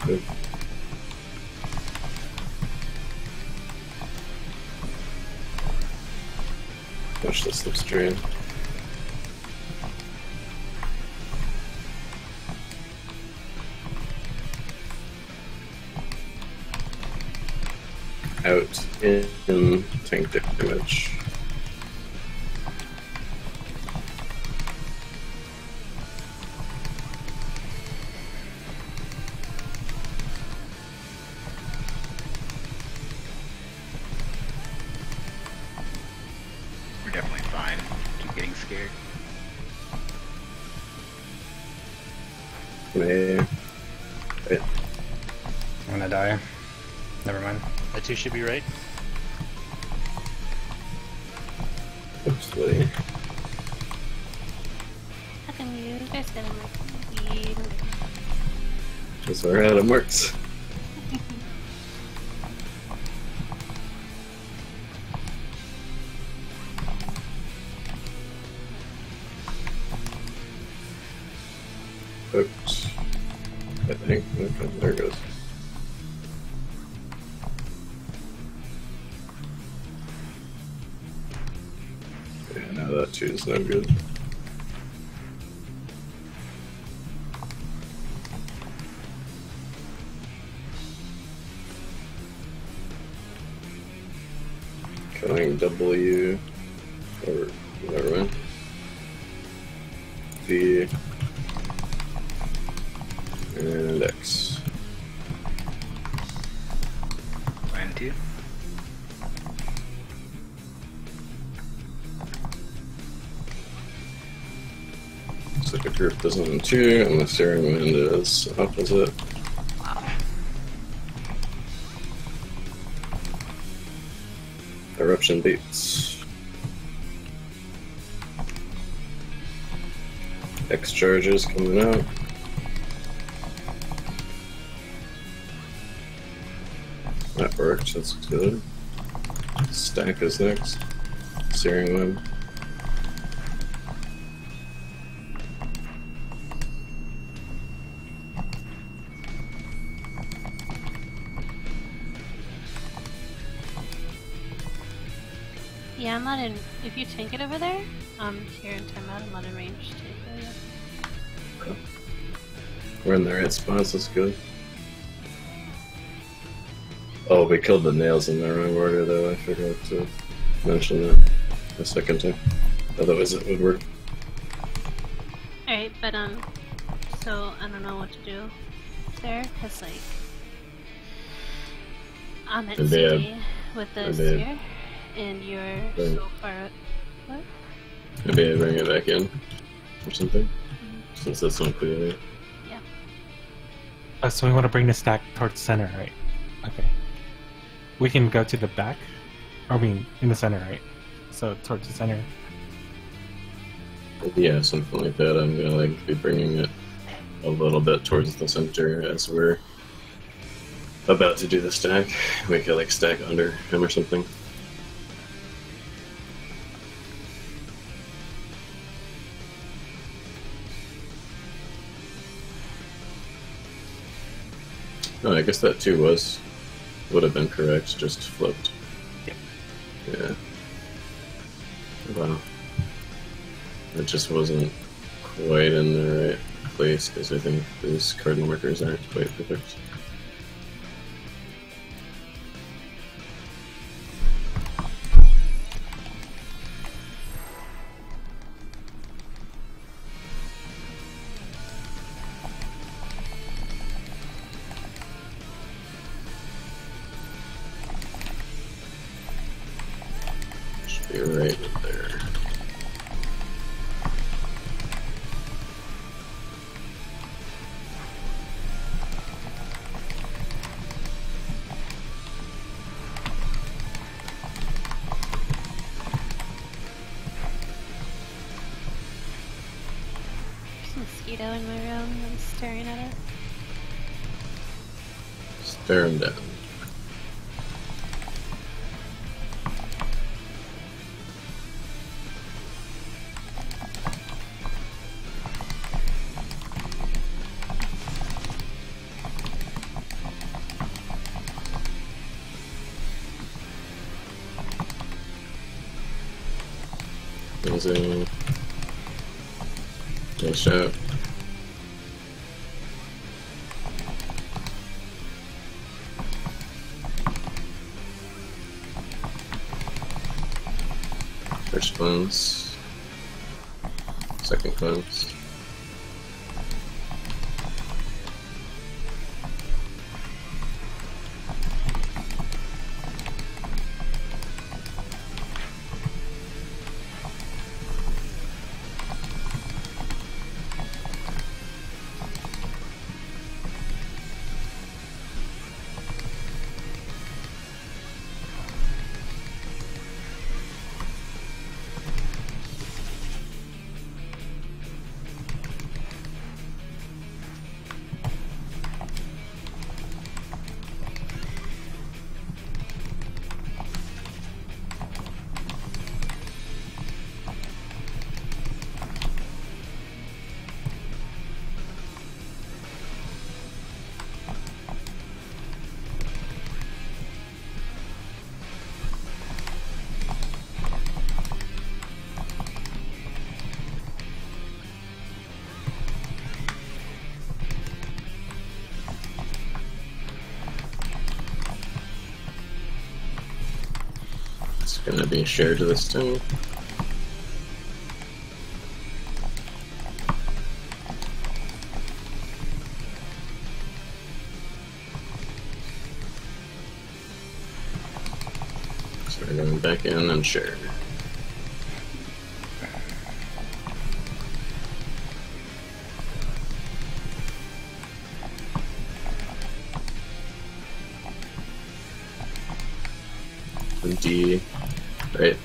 Good. Watch the slipstream. Out in tank damage. We're definitely fine. Keep getting scared. Wait. I'm gonna die. Never mind. That two should be right. Hopefully. How come you guys get my feed? That's where Adam works. Oops. I think. Okay, there it goes. Yeah, now that too is no good. Killing W or never mind. V and X. Mine too. So the group does 1 and 2, and the steering wind is opposite. Eruption beats. X charges coming out. That works, that's good. Stack is next. Steering wind. Yeah, I'm not in. If you tank it over there, I'm here in timeout. I'm not in range to go yet. We're in the right spots, that's good. Oh, we killed the nails in the wrong order though, I forgot to mention that a second time. Otherwise it would work. Alright, but so I don't know what to do there, cause like I'm at CD with the sphere, and you're so far up. What? Maybe I bring it back in or something, since that's not clear. So we want to bring the stack towards center, right? Okay. We can go to the back, or I mean, in the center, right? So towards the center. Yeah, something like that. I'm gonna like be bringing it a little bit towards the center as we're about to do the stack. We could like stack under him or something. Oh, I guess that too would have been correct, just flipped. Yep. Yeah. Wow. It just wasn't quite in the right place because I think these cardinal markers aren't quite perfect. Should be right there. There's a mosquito in my room. I'm staring at it. Stare him down. Amazing. Nice shot. First cleanse. Second cleanse. It's gonna be shared this time. So we're going back in and share. D, right?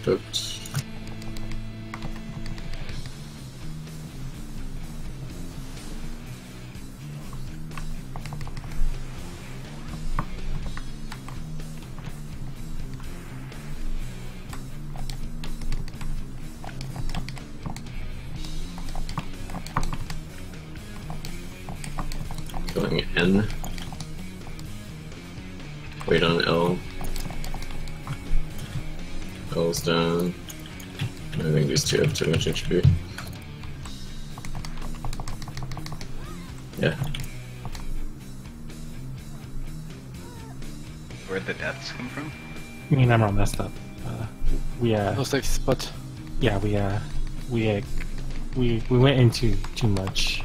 Oops. Killing N. Wait on L. L's down. I think these two have too much HP. Yeah. the deaths come from? Me and Emerald messed up. We No safe spot. yeah, we went into too much.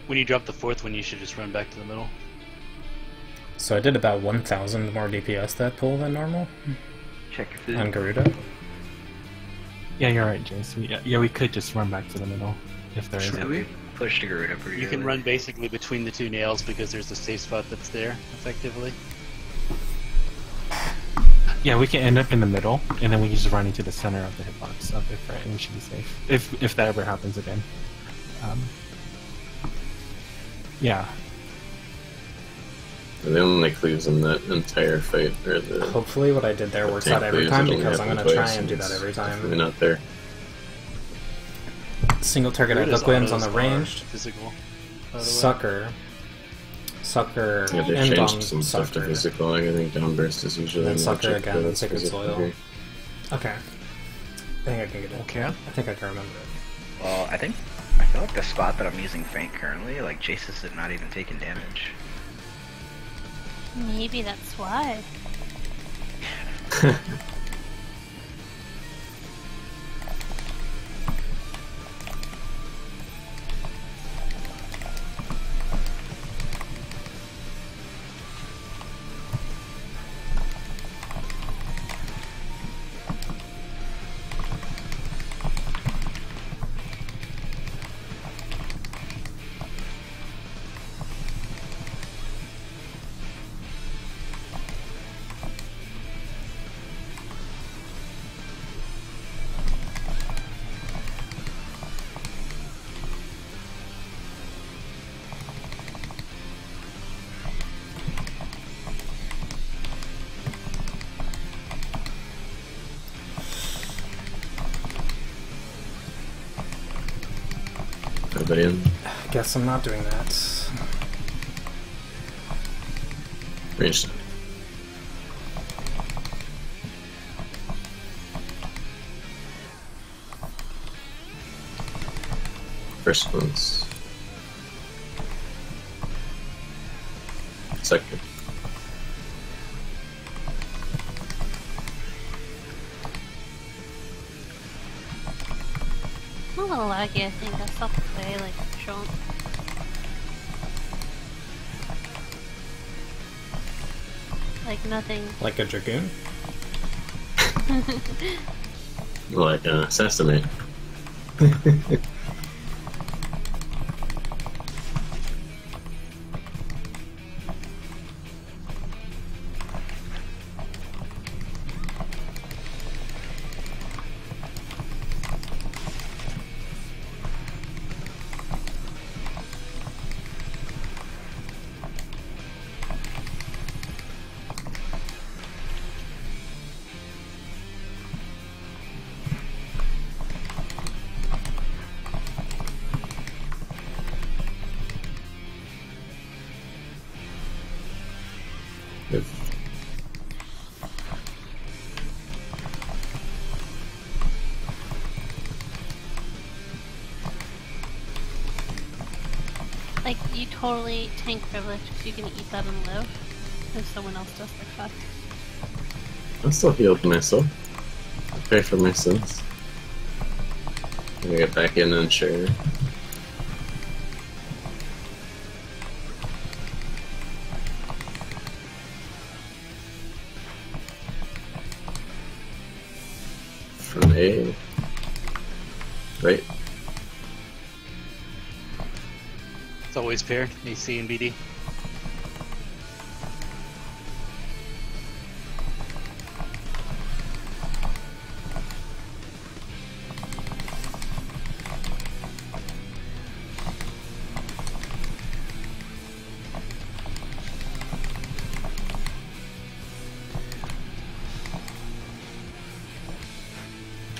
When you drop the fourth one, you should just run back to the middle. So I did about 1,000 more DPS that pull than normal Check if on Garuda. Yeah, you're right, Jace. We could just run back to the middle if there is. Yeah, we pushed to Garuda pretty You can early. run basically between the two nails because there's a safe spot that's there, effectively. Yeah, we can end up in the middle, and then we can just run into the center of the hitbox of Refrain, and we should be safe. If that ever happens again. Yeah. The only cleaves in that entire fight are the Hopefully what I did there works out every time, because I'm going to try and do that every We're time. not there. Single target Garuda's bookends on autos the are ranged. Physical. by the way. Sucker, Yeah, they've and changed on some stuff to Sucker. physical. I think downburst is usually And then more Sucker again, that's Sacred physical Soil. here. Okay. I think I can get it. Okay. I think I can remember it. Well, I feel like the spot that I'm using Feint currently, like Jace is not even taking damage. Maybe that's why. Everybody in? I guess I'm not doing that. Ranged. First one's second. I'm a little laggy, I think. That's not the way, like, Sean. Like, nothing. Like a Dragoon? Like assassinate. If Like, you totally tank privilege because you can eat that and live. If someone else does, they're fucked. I still healed myself. I pray for my sins. I'm gonna get back in and share. From A. Right. It's always paired, AC and BD.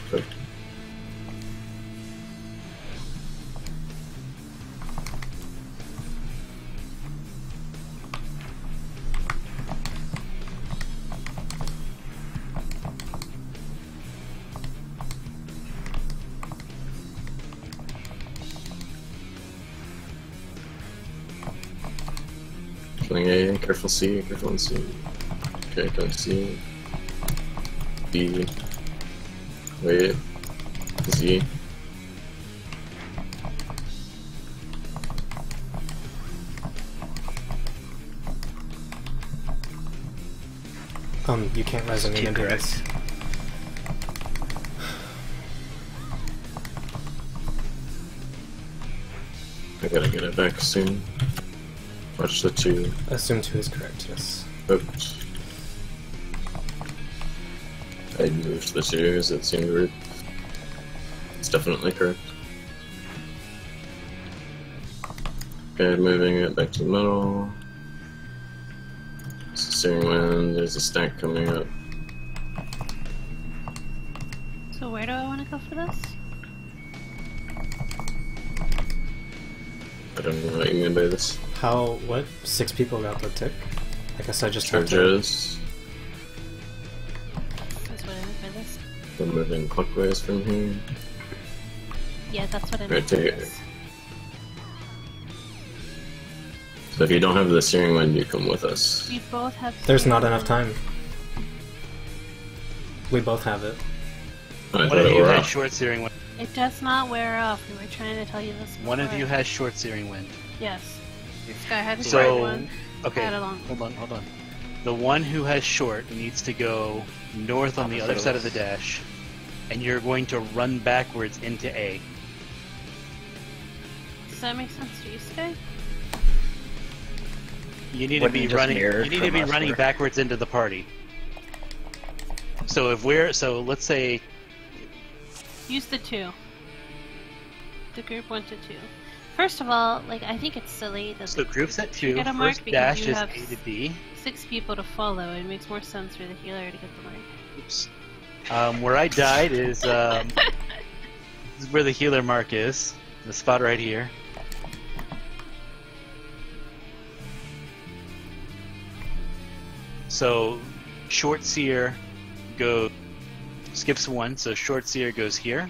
Good. Going A, careful C, careful on C. Okay, going C. B. Wait. Z. You can't resonate into this. I gotta get it back soon. Watch the 2. Assume 2 is correct, yes. Oops. I moved the 2 as it seemed rude. It's definitely correct. Okay, moving it back to the middle. Steering wind, there's a stack coming up. So where do I want to go for this? I don't know what you mean by this. What? 6 people got the tick? I guess I just had to... Charges. That's what I meant by this. We're moving clockwise from here. Yeah, that's what I Right, meant by take it. this. So if you don't have the steering wind, you come with us. We both have. There's not steering enough wheel. time. We both have it. I One thought of it you were has off. short steering wind. It does not wear off. We were trying to tell you this. One of before. you has short steering wind. Yes. Sky had a So- short one. Okay, Add along. hold on. The one who has short needs to go north on the other side of the dash, and you're going to run backwards into A. Does that make sense to you, Sky? You need to Wouldn't be it just running. mirror You need to from be us, running or- backwards into the party. So let's say Use the 2. The group went to 2. First of all, like, I think it's silly that so groups at 2. get a mark First because dash you is have A to B. 6 people to follow. It makes more sense for the healer to get the mark. Oops. Where I died is this is where the healer mark is. The spot right here. So short seer skips 1, so short seer goes here.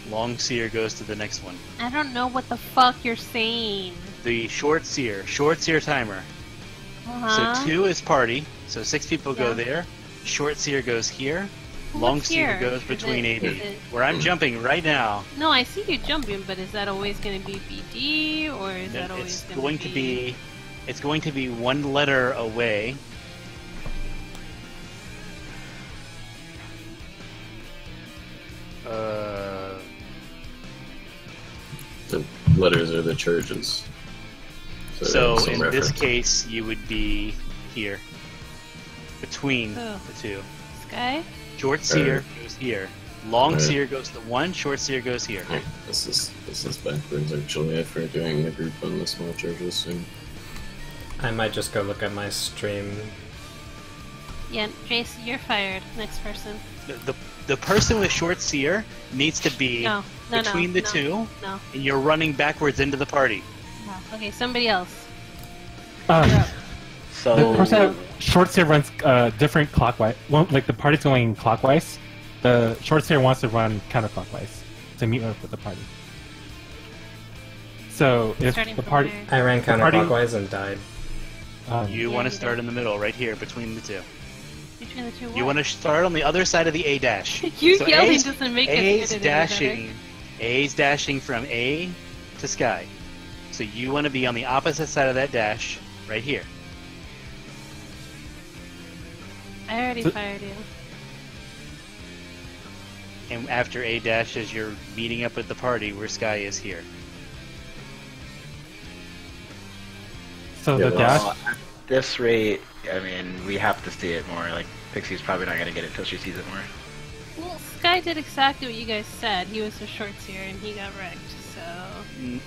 Long seer goes to the next one. I don't know what the fuck you're saying. The short seer timer. Uh-huh. So 2 is party, so 6 people go Yeah. there. Short seer goes here. What's Long seer here? goes Is between it- A is B. it- Where I'm jumping right now. No, I see you jumping, but is that always going to be BD, or is that always It's going going to be. It's going to be 1 letter away. The letters are the charges. So some in this reference. case, you would be here, between Oh. the 2. Sky? Short seer goes here. Long Alright. seer goes to 1. Short seer goes here. Alright, this is backwards actually if we're doing the group on the small charges soon. I might just go look at my stream. Yeah, Jace, you're fired. Next person. The person with short seer needs to be No, no, between no, the 2, No, and you're running backwards into the party. no. Okay, somebody else. Um, You're up. So the person short seer runs different clockwise. Well, like the party's going clockwise. The short seer wants to run counterclockwise to meet up with the party. So if Starting the from party, where? I ran The party- counterclockwise and died. You Yeah, want you to start do. in the middle, right here, between the 2. Between the 2 You want to start on the other side of the A dash. You So yelling A's- doesn't make A's it any dashing. A's dashing from A to Sky. So you want to be on the opposite side of that dash, right here. I already So- fired you. And after A dashes, you're meeting up with the party where Sky is here. so Yeah, the well, dash. at this rate, I mean, we have to see it more. Like, Pixie's probably not gonna get it till she sees it more. Well, Sky did exactly what you guys said. He was a short seer and he got wrecked, so... Mm.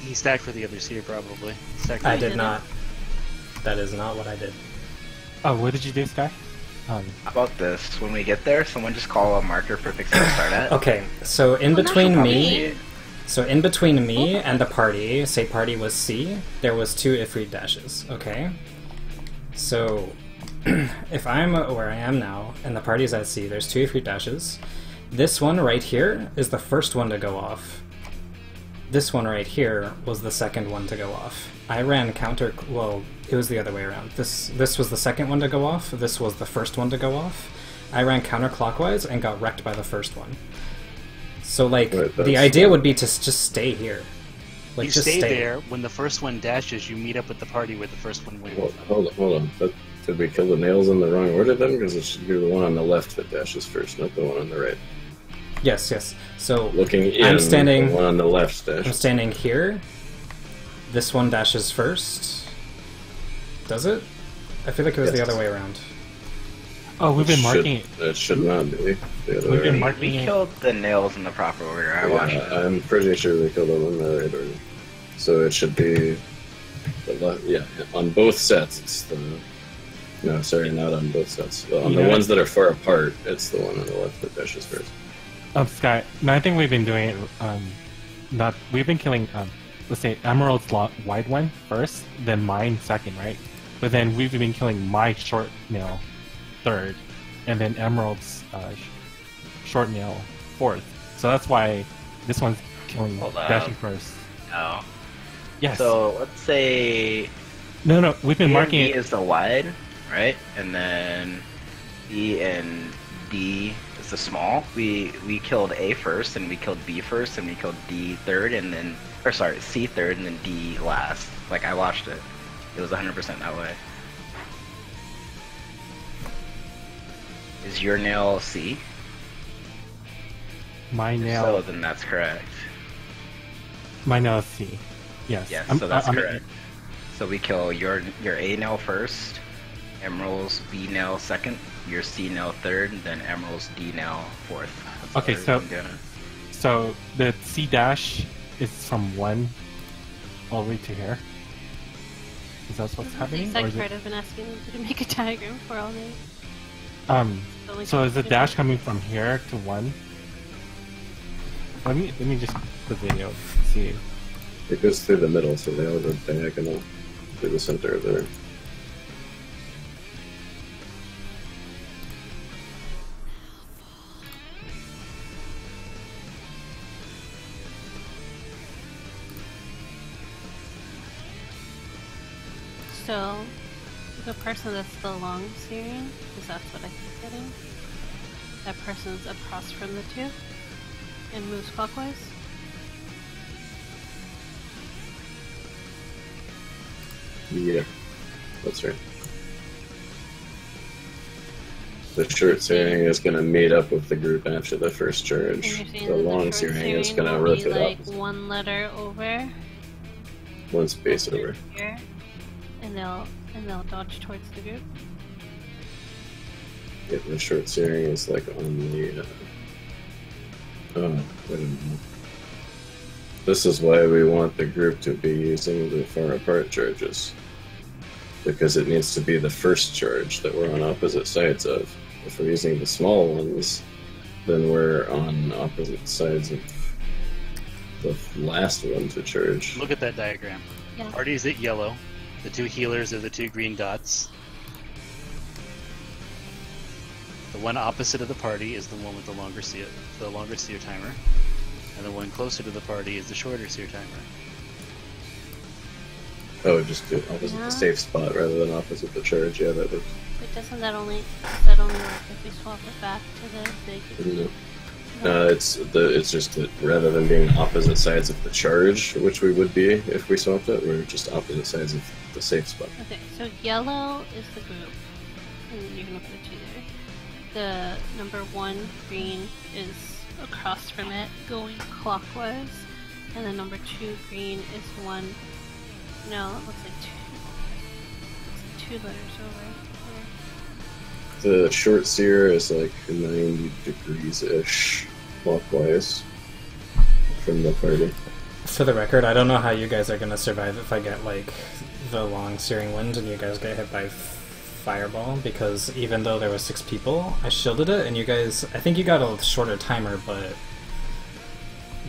He stacked for the other seer, probably. Stacked for I the- did didn't. not. That is not what I did. Oh, what did you do, Sky? How about this? When we get there, someone just call a marker for Pixie to start at. Okay, so in Well, between not me, me. so in between me and the party, say party was C, there was 2 Ifrit dashes. Okay, so if I'm where I am now and the party's at C, there's 2 Ifrit dashes. This one right here is the first one to go off. this one right here was the second one to go off. I ran counter. Well, it was the other way around. This was the second one to go off. This was the first one to go off. I ran counterclockwise and got wrecked by the first one. So like the idea would be to just stay here. Like you just stay stay there. When the first one dashes, you meet up with the party where the first one went. Well, hold on. Did we kill the nails in the wrong order then? Because it should be the one on the left that dashes first, not the one on the right. Yes, yes. So Looking in, I'm standing. the one on the left dashes. I'm standing here. This one dashes first. Does it? I feel like it was the Yes. other way around. Oh, we've been marking it. It should not be the other We've way been around. marking We it. killed the nails in the proper order. I watched it. I'm pretty sure we killed them in the right order. So it should be the left. Yeah, on both sets. It's the. No, sorry, not on both sets. On the ones that are far apart, it's the one on the left that dashes first. Sky. No, I think we've been doing it. We've been killing. Let's say Emerald's wide one first, then mine second, right? But then we've been killing my short nail third, and then Emerald's short nail fourth. So that's why this one's killing Hold up. dashing first. Oh. Yes. So let's say No, we've been A marking and B it. is the wide, right? And then B and D is the small. We killed A first, and we killed B first, and we killed D third, and then C third, and then D last. Like I watched it. It was 100% that way. Is your nail C? My If nail. So then that's correct. My nail is C. Yes. Yes, I'm- so that's I'm- correct. So we kill your A nail first, Emerald's B nail second, your C nail third, and then Emerald's D nail fourth. That's Okay, how so- we've been doing it. So the C dash is from 1 all the way to here. Is that what's The happening? Or exact is part it, I've been asking them to make a diagram for all day. so is the dash coming from here to 1? Let me just the video see. It goes through the middle, so they all go diagonal through the center of there. So, the person that's the long searing, because that's what I keep getting, that person's across from the two and moves clockwise. Yeah, that's right. The short searing is going to meet up with the group after the first charge. And you're saying The that long short searing is searing going to will be rotate like up one letter over one space over. here, and they'll dodge towards the group. Yeah, the short searing is like on the. Oh, wait a minute. This is why we want the group to be using the far apart charges. Because it needs to be the first charge that we're on opposite sides of. If we're using the small ones, then we're on opposite sides of the last one to charge. Look at that diagram. Yeah. Party's at yellow. The two healers are the two green dots. The one opposite of the party is the one with the longer seer timer, and the one closer to the party is the shorter seer timer. Oh, just do opposite Yeah. the safe spot rather than opposite the charge. Yeah, that would. But does that only work if we swap it back to the big? No. It's just that rather than being opposite sides of the charge, which we would be if we swapped it, we're just opposite sides of the safe spot. Okay, so yellow is the group, and you're gonna put a 2 there. The number 1 green is across from it, going clockwise, and the number 2 green is 1. No, it looks like 2 letters over. The short sear is like 90 degrees-ish clockwise from the party. For the record, I don't know how you guys are gonna survive if I get like the long searing wind and you guys get hit by fireball, because even though there were 6 people, I shielded it and you guys, I think you got a shorter timer, but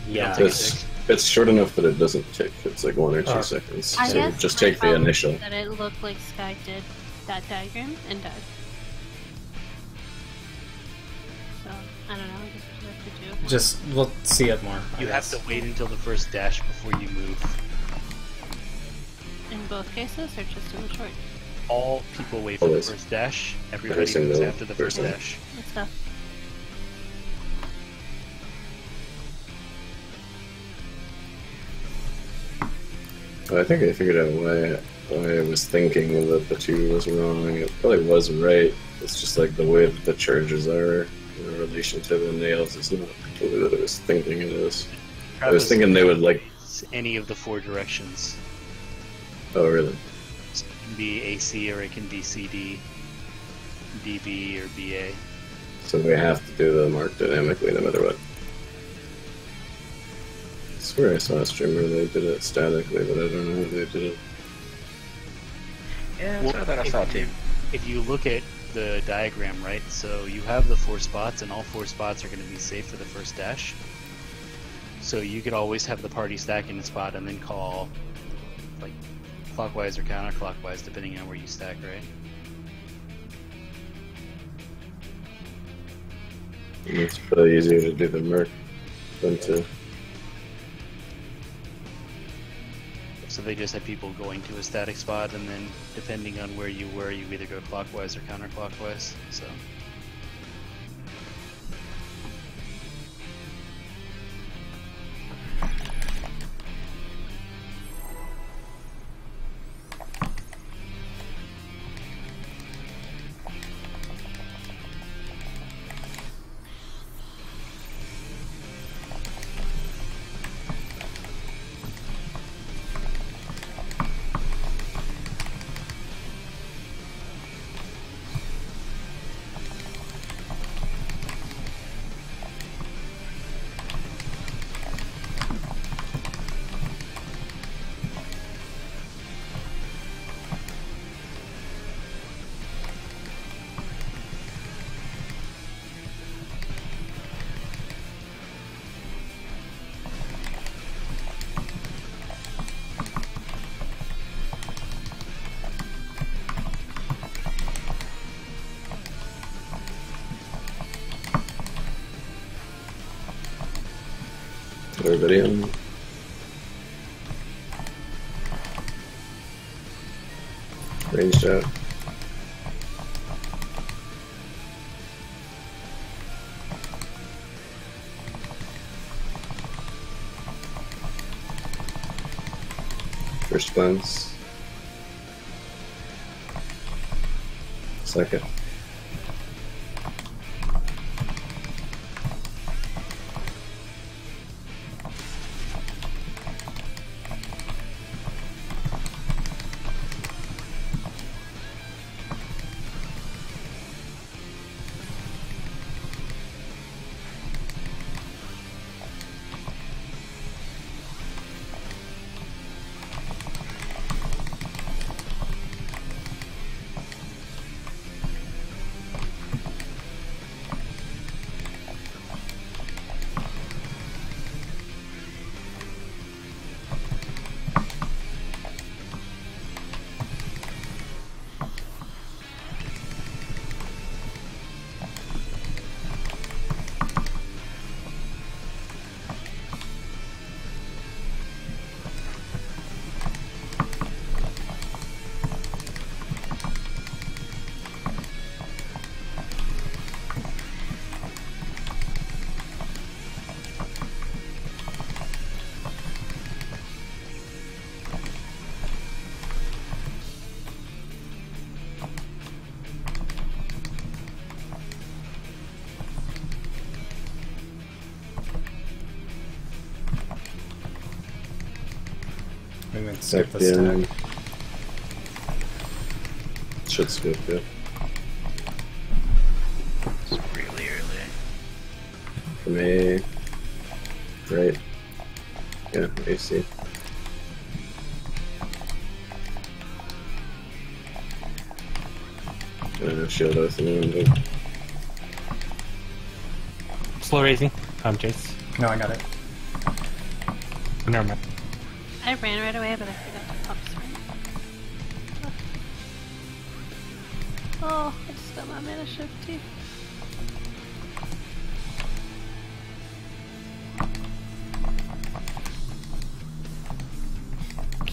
yeah. It's short enough that it doesn't tick. It's like 1 or 2 seconds. I So guess just my take the problem initial. is that it looked like Sky did that diagram and died. So I don't know. I guess what you have to do. Just we'll see it more. I You have guess. to wait until the first dash before you move. In both cases, or just in the short? All people wait for Always. the first dash. Everybody Every single moves after the first person. dash. Good stuff. Well, I think I figured out why I was thinking that the 2 was wrong. It probably was right. It's just like the way that the charges are in relation to the nails is not the way that I was thinking it is. I was thinking they would like. any of the 4 directions. Oh, really? So it can be AC or it can be CD, DB or BA. So we have to do the mark dynamically no matter what. I swear I saw a streamer they did it statically, but I don't know how they did it. Yeah, that's what I thought I saw too. If you look at the diagram, right, so you have the 4 spots, and all 4 spots are going to be safe for the first dash. So you could always have the party stack in a spot and then call, like, clockwise or counterclockwise, depending on where you stack, right? It's probably easier to do the merc than to. So they just have people going to a static spot, and then depending on where you were, you either go clockwise or counterclockwise. So. Everybody on. Ranged out. First glance. Second. We went skip the stack. Should skip, yeah. It's really early. For me. Right. Yeah, AC. Shield oath in the window. Slow raising. Jace. No, I got it. Oh, never mind. I ran right away, but I forgot to pop screen. Oh, I just got my mana shift too.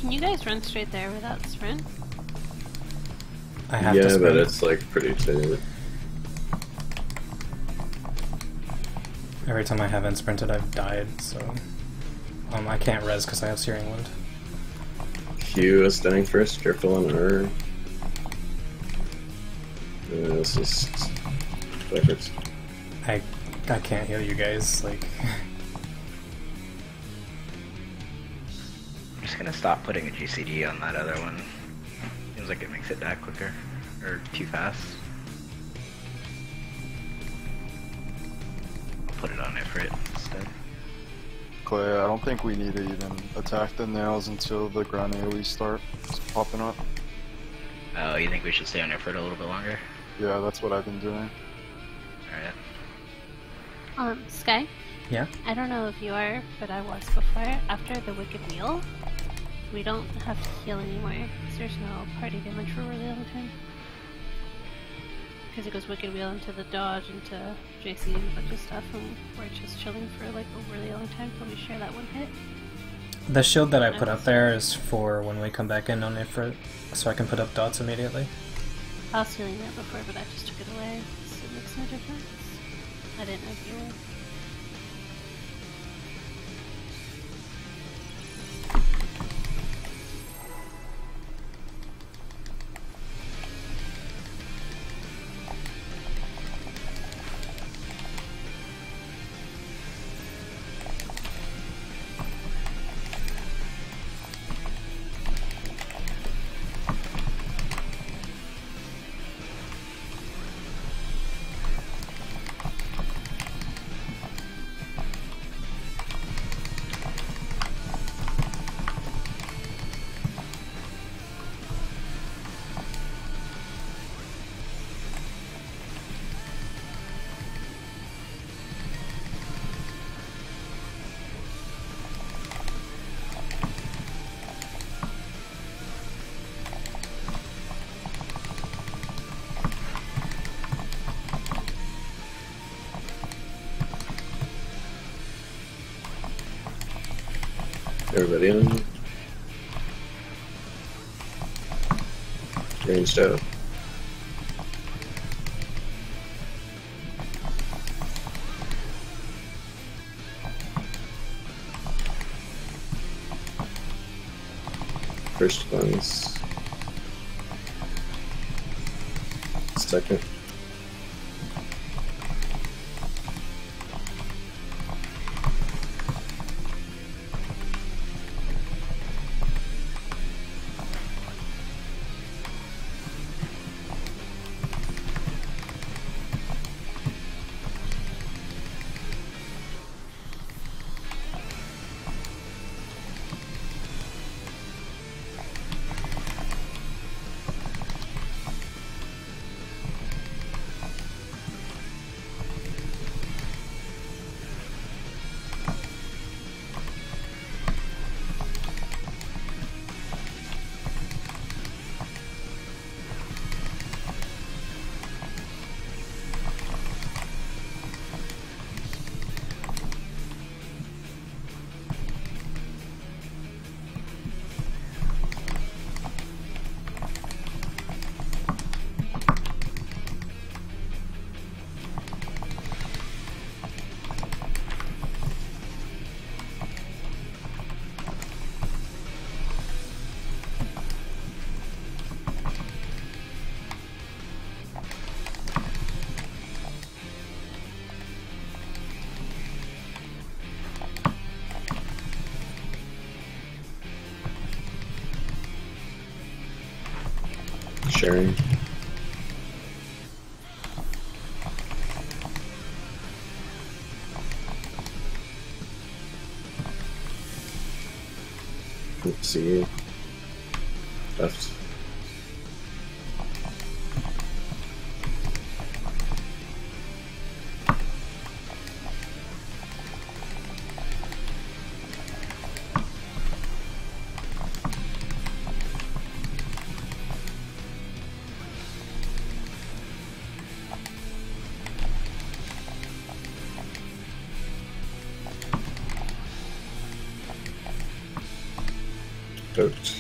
Can you guys run straight there without sprint? I have to Yeah, sprint. but it's like pretty tight. Every time I haven't sprinted, I've died, so... I can't res because I have Searing Wind. Q is dying first, careful on her. This is backwards. I can't heal you guys, like... I'm just gonna stop putting a GCD on that other one. Seems like it makes it die quicker. Or too fast. I'll put it on Ifrit instead. Clay, I don't think we need to even attack the nails until the ground AoE start popping up. Oh, you think we should stay on Ifrit a little bit longer? Yeah, that's what I've been doing. Alright. Sky? Yeah? I don't know if you are, but I was before. After the Wicked Wheel, we don't have to heal anymore, because there's no party damage for a really long time. Because it goes Wicked Wheel into the dodge, into JC and a bunch of stuff, and we're just chilling for like a really long time till we share that one hit. The shield that I put up there is for when we come back in on Ifrit, so I can put up dots immediately. I was healing that before, but I just took it away, so it makes no difference. I didn't know if you were. Everybody on. Ranged out. First one's second. Sharing. See you. Left. Poked.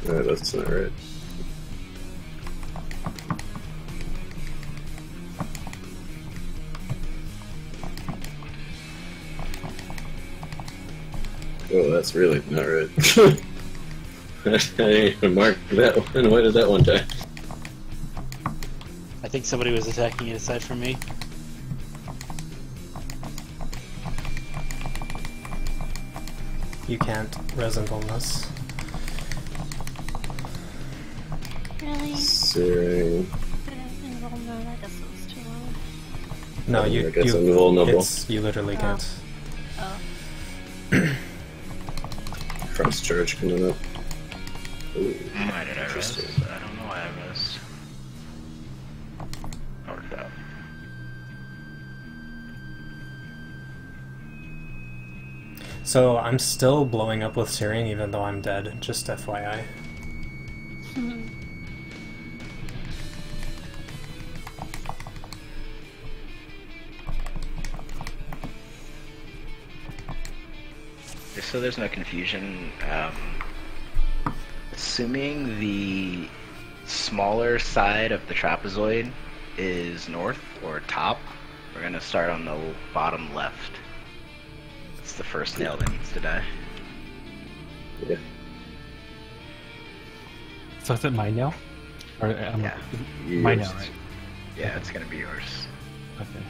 Alright, that's not right. Oh, that's really not right. I didn't even mark that one. Why did that one die? I think somebody was attacking it aside from me. You can't resin bonus. Really? Searing. No, I guess it was too long. No, I you guess I'm vulnerable. you literally can't. Oh. Cross charge coming up. Ooh, Why did I rest? interesting. I don't know why I rest. Or that. So I'm still blowing up with Syrian even though I'm dead, just FYI. Just so there's no confusion, assuming the smaller side of the trapezoid is north or top, we're gonna start on the bottom left. It's the first nail that needs to die. Yeah. So is it my nail? Or Yeah. my Yours. nail, right? Yeah, it's gonna be yours. Okay.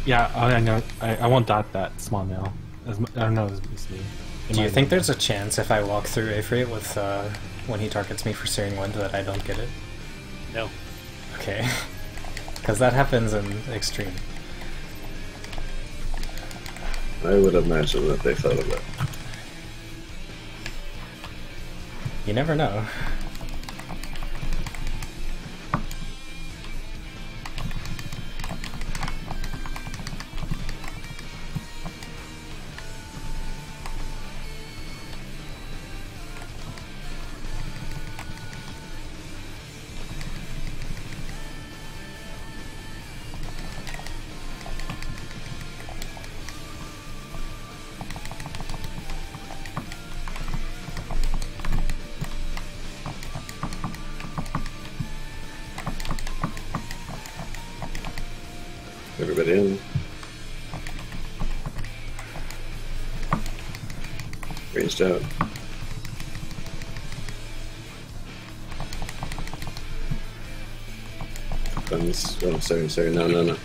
Yeah, I know. I won't dot that small nail. I don't know. It's me. Do you think there's a chance if I walk through Ifrit with when he targets me for Searing Wind that I don't get it? No. Okay. Because that happens in Extreme. I would imagine that they thought of that. You never know. Everybody in. Ranged out. Guns. Oh, sorry. No.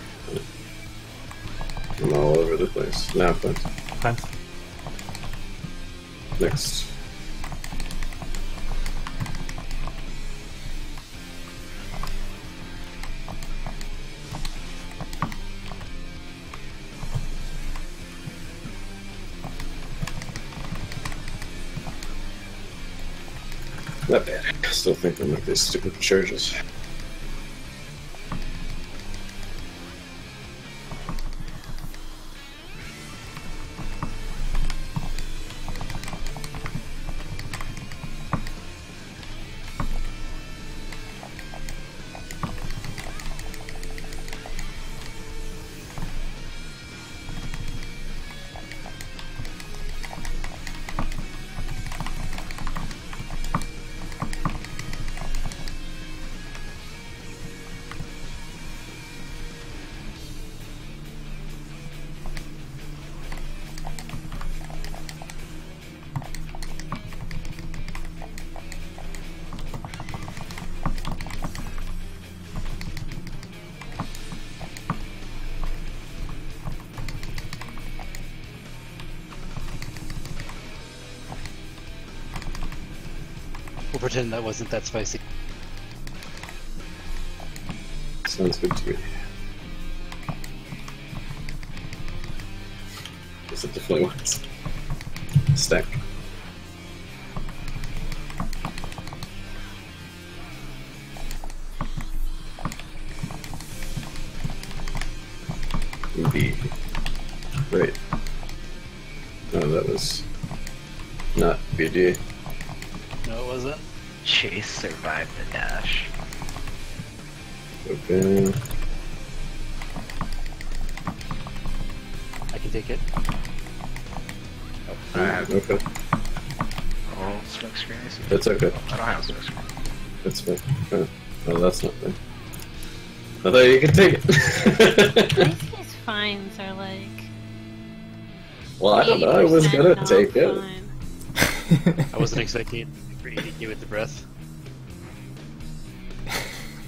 I'm all over the place. Now, guns. Fence. Next. Not bad. I still think I'm like these stupid charges. We'll pretend that wasn't that spicy. Sounds good to me. Is it definitely ones? Stack. B. Right. No, that was not BD. No, it wasn't. Chase survived the dash. Okay. I can take it. I have Okay. all smoke screen. I see. That's okay. I don't have smoke screen. That's fine. Oh, that's not fine. I thought you could take it. These fines are like. Well, I don't know. I was 80% gonna not take it. fine. I wasn't expecting it for EDQ with the breath.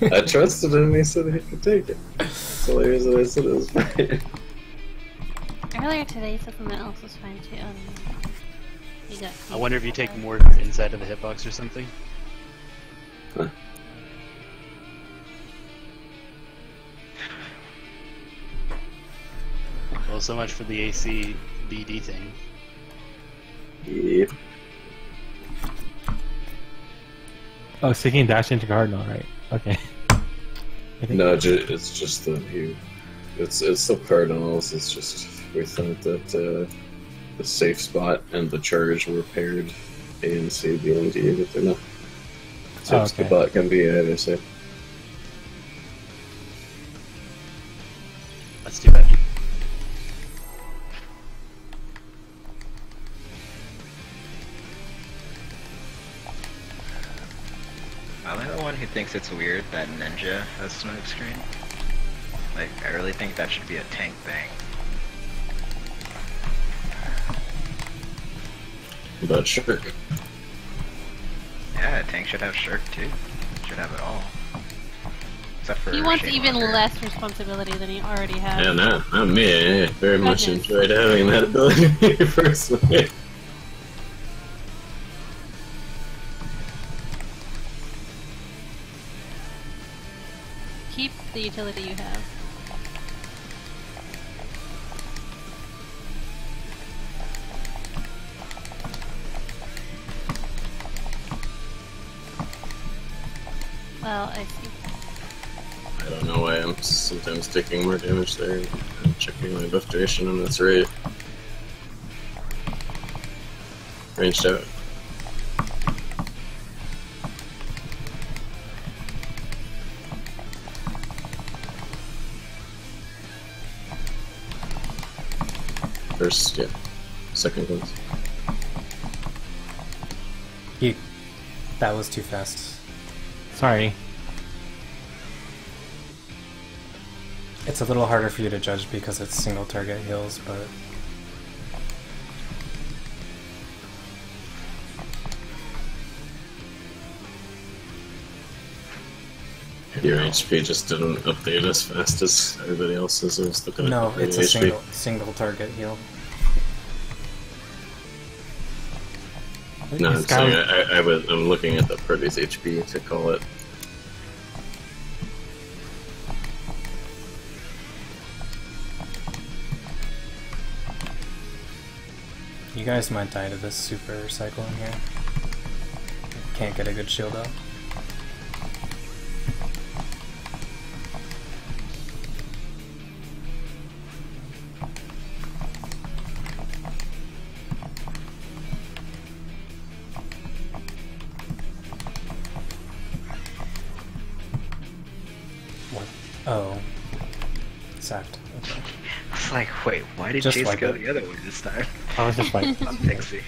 I trusted him. He said he could take it. So the reason I said it was fine. Earlier today, something else was fine too. You got I wonder if you take more inside of the hitbox or something. Huh. Well, so much for the AC BD thing. Yeah. Oh, so you can dash into Cardinal, right? Okay. I think- No, it's just the view. It's the Cardinals. It's just we thought that the safe spot and the charge were paired A and C, B and D, but they're not. So Oh, it's the okay. bot can be either side. That's too bad. I'm the one who thinks it's weird that Ninja has smoke screen. Like, I really think that should be a tank thing. But sure. Yeah, a tank should have Shirk too. Should have it all. Except for He wants Shade even Walker. less responsibility than he already has. Yeah, no, not me. I very much Goodness. enjoyed having that ability personally. Keep the utility you have. Well, I see. I don't know why I'm sometimes taking more damage there. I'm checking my buff duration and that's right. Ranged out. First, yeah. Second ones. That was too fast. Sorry. It's a little harder for you to judge because it's single target heals, but Your HP just didn't update as fast as everybody else's. I was looking no, at the it's a HP. single target heal. No, I'm This guy- saying I'm looking at the party's HP to call it. You guys might die to this super cycle in here. Can't get a good shield up. What? Oh. Sacked. Okay. I was like, wait, why did Just Chase like go it. the other way this time? I was just like, I'm Pixie.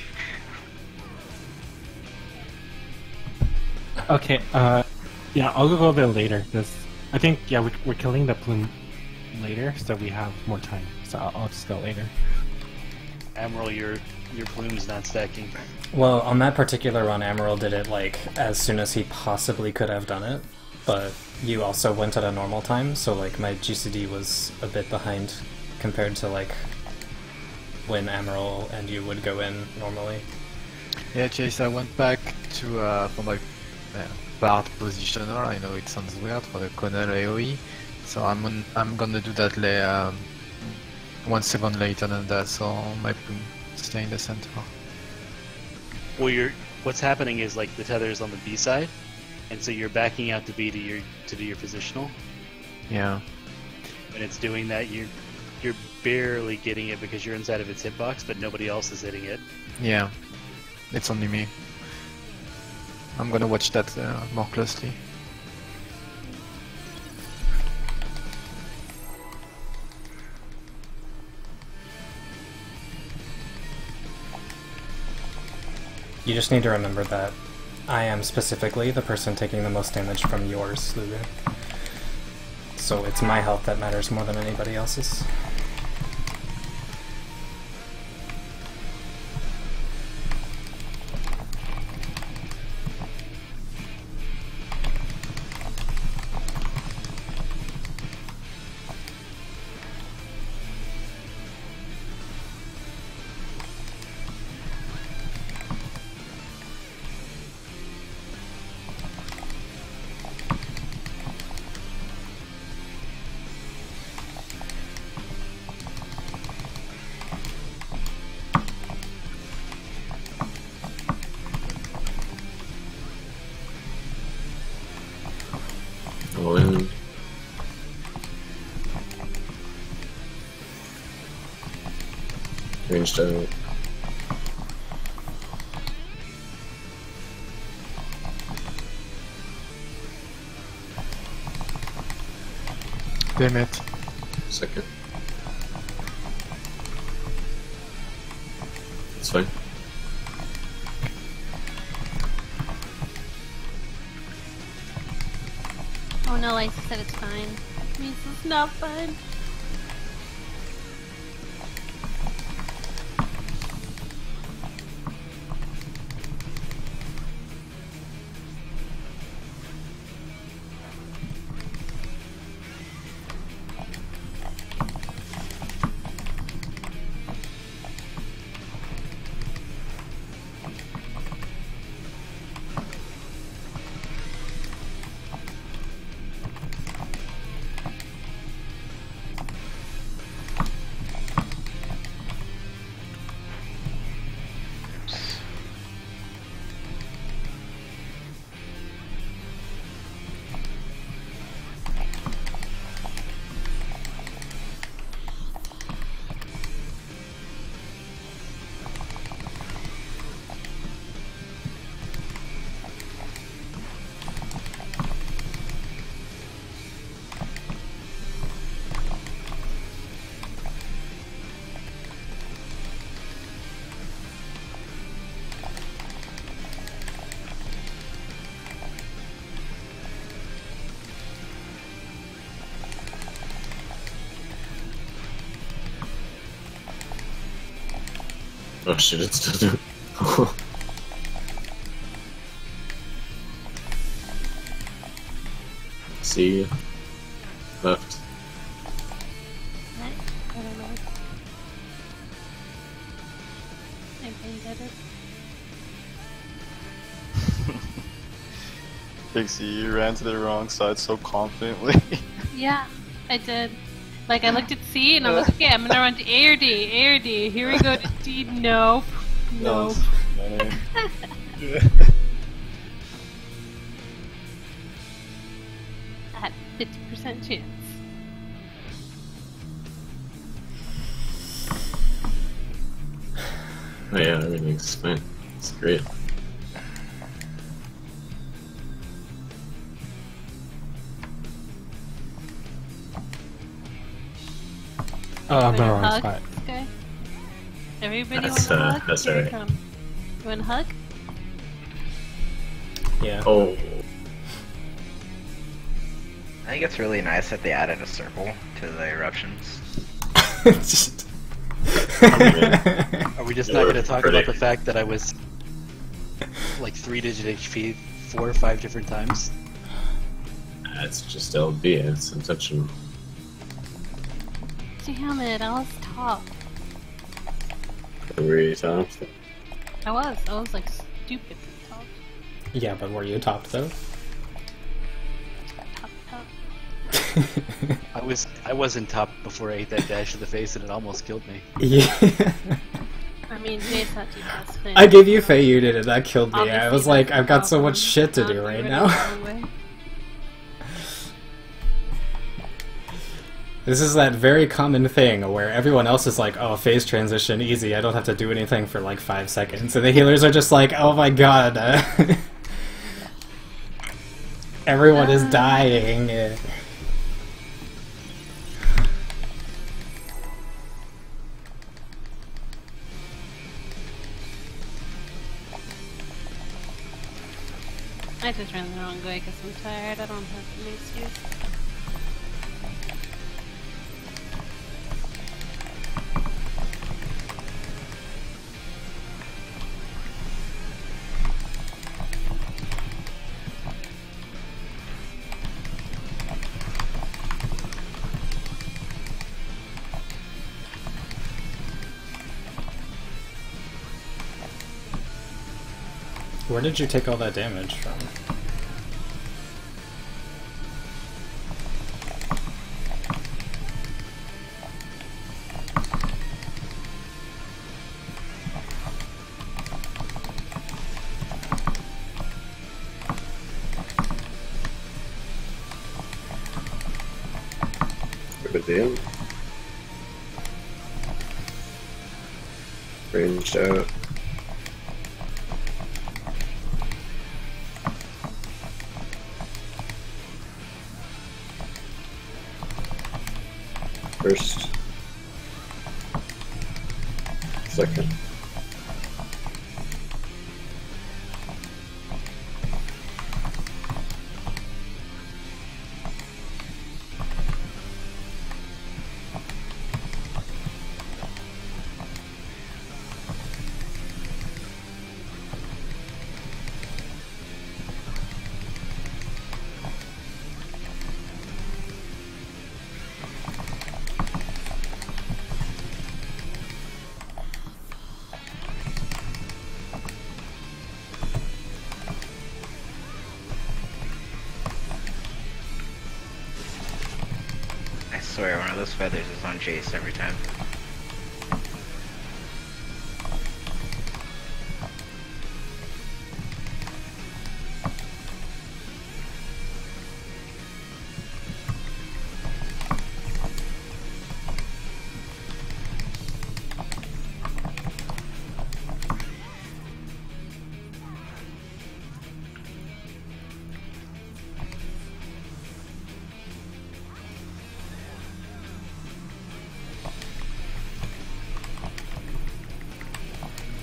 okay, yeah, I'll go a bit later, because I think, yeah, we're killing the plume later, so we have more time, so I'll just go later. Admiral, your plume's not stacking. Well, on that particular run, Amaral did it like as soon as he possibly could have done it, but you also went at a normal time, so like my GCD was a bit behind compared to like when Amaral and you would go in normally. Yeah, Chase, I went back to for my part positioner. I know it sounds weird for the Connell AoE, so I'm gonna do that 1 second later than that, so my plume stay in the center. Well, what's happening is like the tether is on the B side, and so you're backing out to B to do your positional. Yeah. When it's doing that, you're barely getting it because you're inside of its hitbox, but nobody else is hitting it. Yeah, it's only me. I'm gonna watch that more closely. You just need to remember that I am specifically the person taking the most damage from yours, Lulu. So it's my health that matters more than anybody else's. All in. Ranged out. Damn it. Second. It's fine. Oh no, Lisa said it's fine. It means it's not fine. Oh shit, it's still doing. See, left. I don't know. I'm being better. Pixie, you ran to the wrong side so confidently. Yeah, I did. Like, I looked at C and I was like, okay, I'm gonna run to A or D, A or D. Here we go to D. Nope. Nope. I had 50% chance. Oh yeah, everything's fine. It's great. Oh, I'm in the You wrong wanna hug spot. this guy? Everybody That's, wants a hug? that's Here we alright. come. You want a hug? Yeah. Oh, I think it's really nice that they added a circle to the eruptions. Just- Are we just Yeah, not we're going to talk pretty- about the fact that I was like 3-digit HP 4 or 5 different times? that's just LB. It's intentional. Damn it, I was top. Were you topped? I was like stupid top. yeah, but were you topped though? Top. I wasn't top before I ate that dash to the face and it almost killed me. Yeah. I mean, Jay's not too fast. I gave you Fei you did it, that killed me. I Obviously, was like, that's I've got the so much problem. shit to Not do get right rid now. of it anyway. This is that very common thing where everyone else is like, oh, phase transition, easy, I don't have to do anything for like 5 seconds. And the healers are just like, oh my god, everyone is dying. I just ran the wrong way because I'm tired. I don't have any excuse. Where did you take all that damage from? Good deal. Ranged out. First. Second. I swear, one of those feathers is on Jace every time.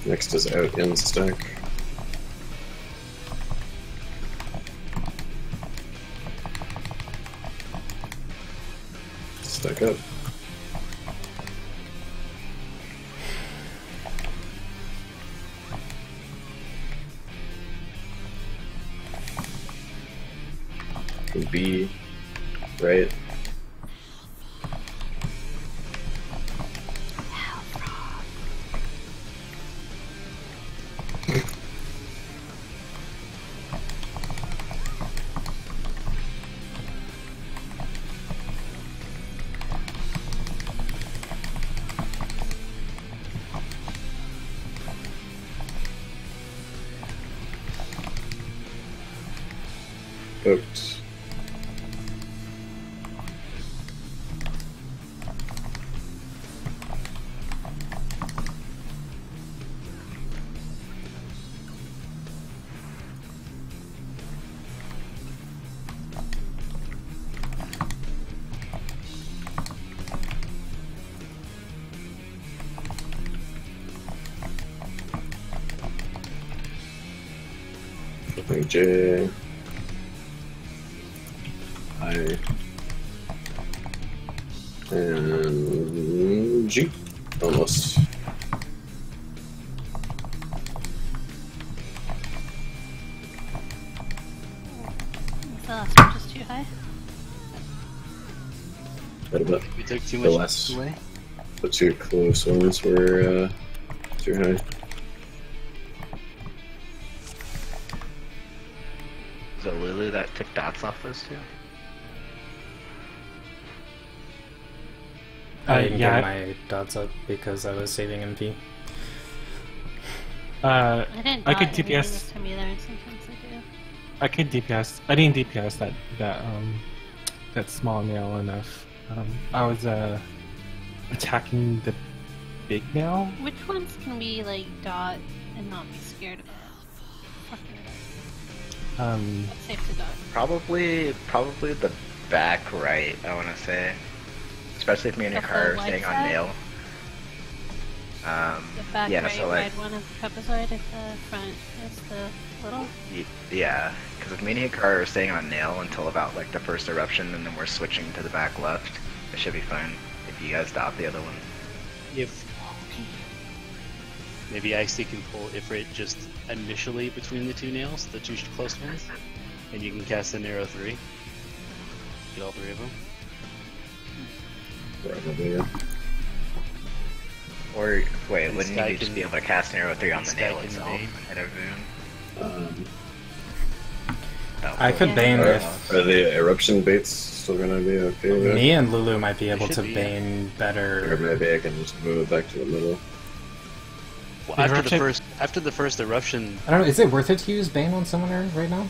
Next is out in stack. Stack up. B, right? Booked. Flipping J. I. And G. Almost. The last one just too high. Quite a bit. We took too The much last- away. The two close ones were too high. Is it Lulu that took dots off those two? I didn't yeah. get my dots up because I was saving MP. I didn't I dot could anything DPS. this time either, and sometimes I do. I could DPS. I didn't DPS that small nail enough. I was attacking the big nail. Which ones can we like dot and not be scared of it? Fucking It's safe to dot. Probably the back right, I want to say. Especially if me and your The car full are staying wide on side? nail. The back yeah, right so like, wide one of the trapezoid, if the front is the little. yeah, because if me and your car are staying on nail until about like the first eruption, and then we're switching to the back left, it should be fine if you guys dot the other one. If maybe Icy can pull Ifrit just initially between the two nails, the two close ones, and you can cast a narrow 3. Get all 3 of them. Probably, yeah. Or wait, And wouldn't Sky you just can- be able to cast narrow 3 on the Sky nail can itself bane. and hit everyone? I could bane Yeah. if Are the eruption baits still gonna be okay with it? me and Lulu might be able should to be, yeah. bane Or better. maybe I can just move it back to the middle. Well, The after the first eruption, I don't know. Is it worth it to use bane on someone right now?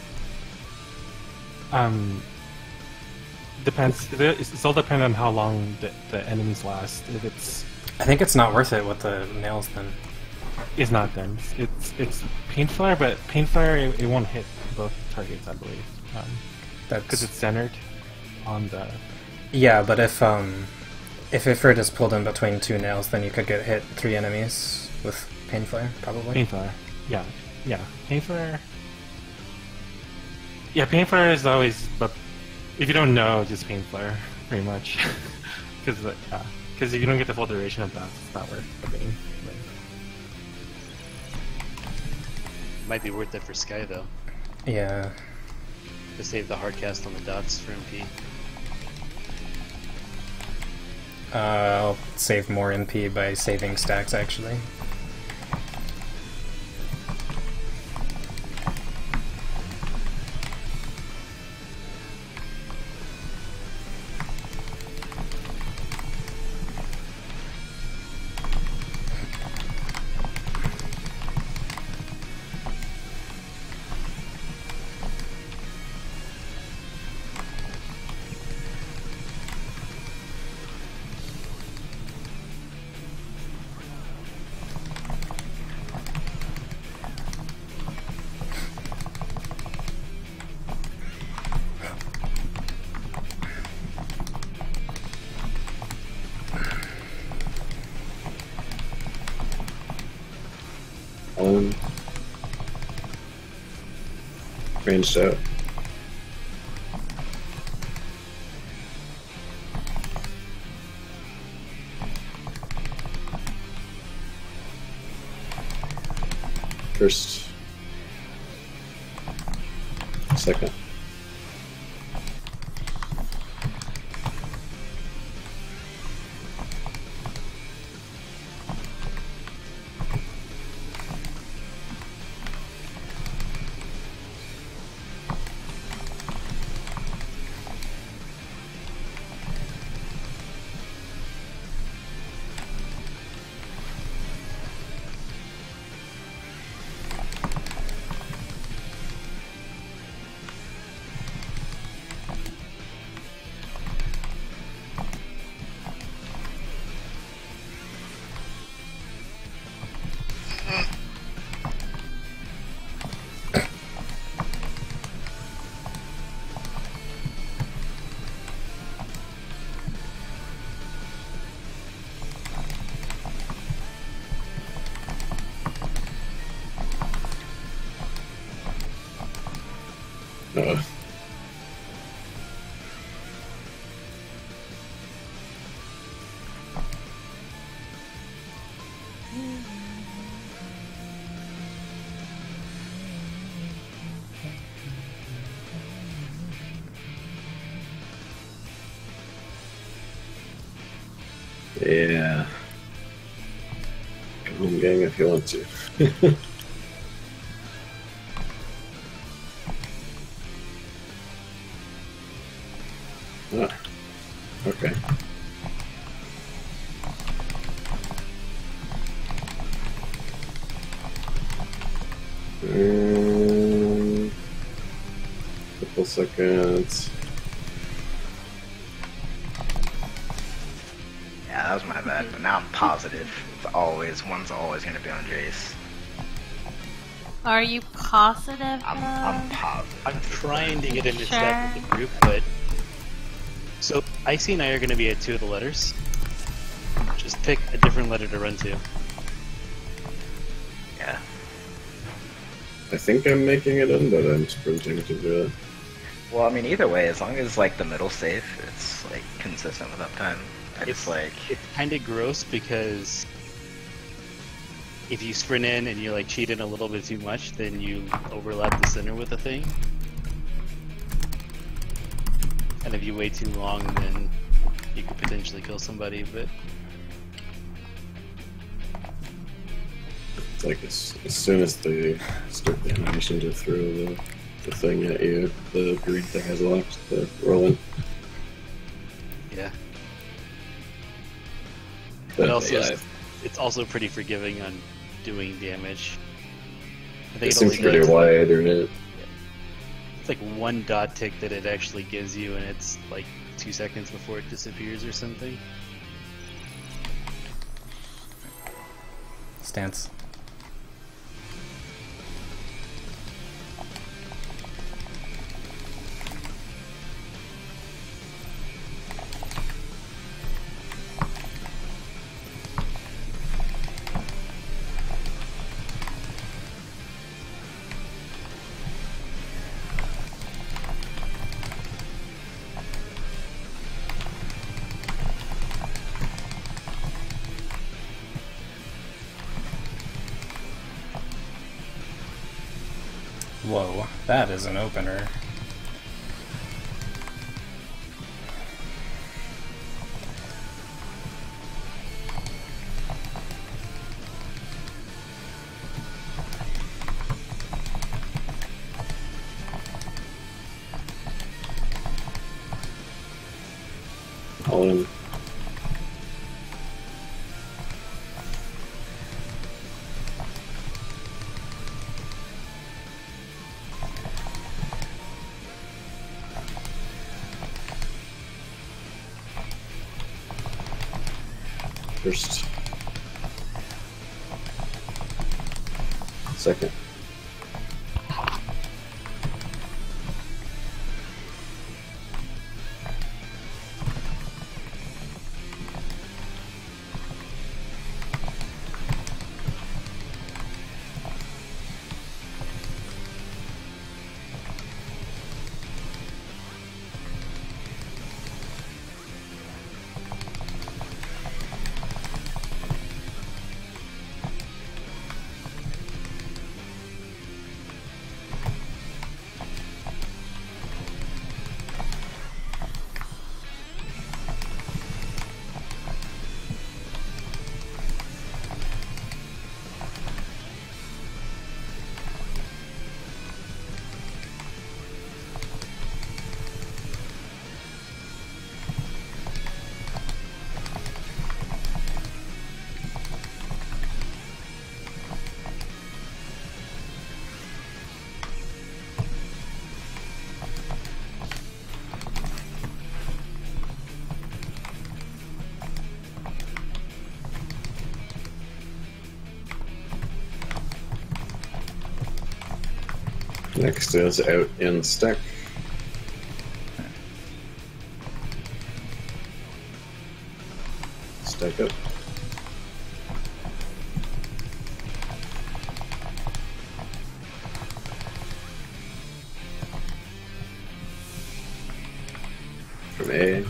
Depends. It's all dependent on how long the enemies last. If I think it's not worth it with the nails then. it's not, then it's pain flare, but pain flare it won't hit both targets, I believe, because That's it's centered on the. yeah, but if Ifrit is pulled in between two nails, then you could get hit 3 enemies with pain flare, probably. Pain flare. Yeah. Pain flare. Yeah, pain flare is always, but if you don't know, just pain flare, pretty much. Because if you don't get the full duration of that, it's not worth the pain. it might be worth it for Sky though, Yeah. to save the hard cast on the dots for MP. I'll save more MP by saving stacks, actually. Ranged out. First. Second. Yeah. Come on, gang, if you want to. Ah, okay. Couple seconds. that was my bad. But now I'm positive. One's always gonna be on Jace. Are you positive? I'm positive. I'm trying to get him to Sure. stack with the group, but so Icy and I are going to be at 2 of the letters. Just pick a different letter to run to. Yeah. I think I'm making it in, but I'm sprinting to do it. Well, I mean, either way, as long as like the middle's safe, it's like consistent with uptime. It's like It's kind of gross because if you sprint in and you like cheat in a little bit too much, then you overlap the center with the thing. And if you wait too long, then you could potentially kill somebody, but It's like as soon as they start the animation to throw the thing at you, the green thing has locked the rolling. yeah. But But also, yeah, it's also pretty forgiving on doing damage. I think it it seems only pretty does wide, or it? it's like 1 dot tick that it actually gives you, and it's like 2 seconds before it disappears or something. Stance. Whoa, that is an opener. All in. First. Second. Next is out in stack. Stack up. From A,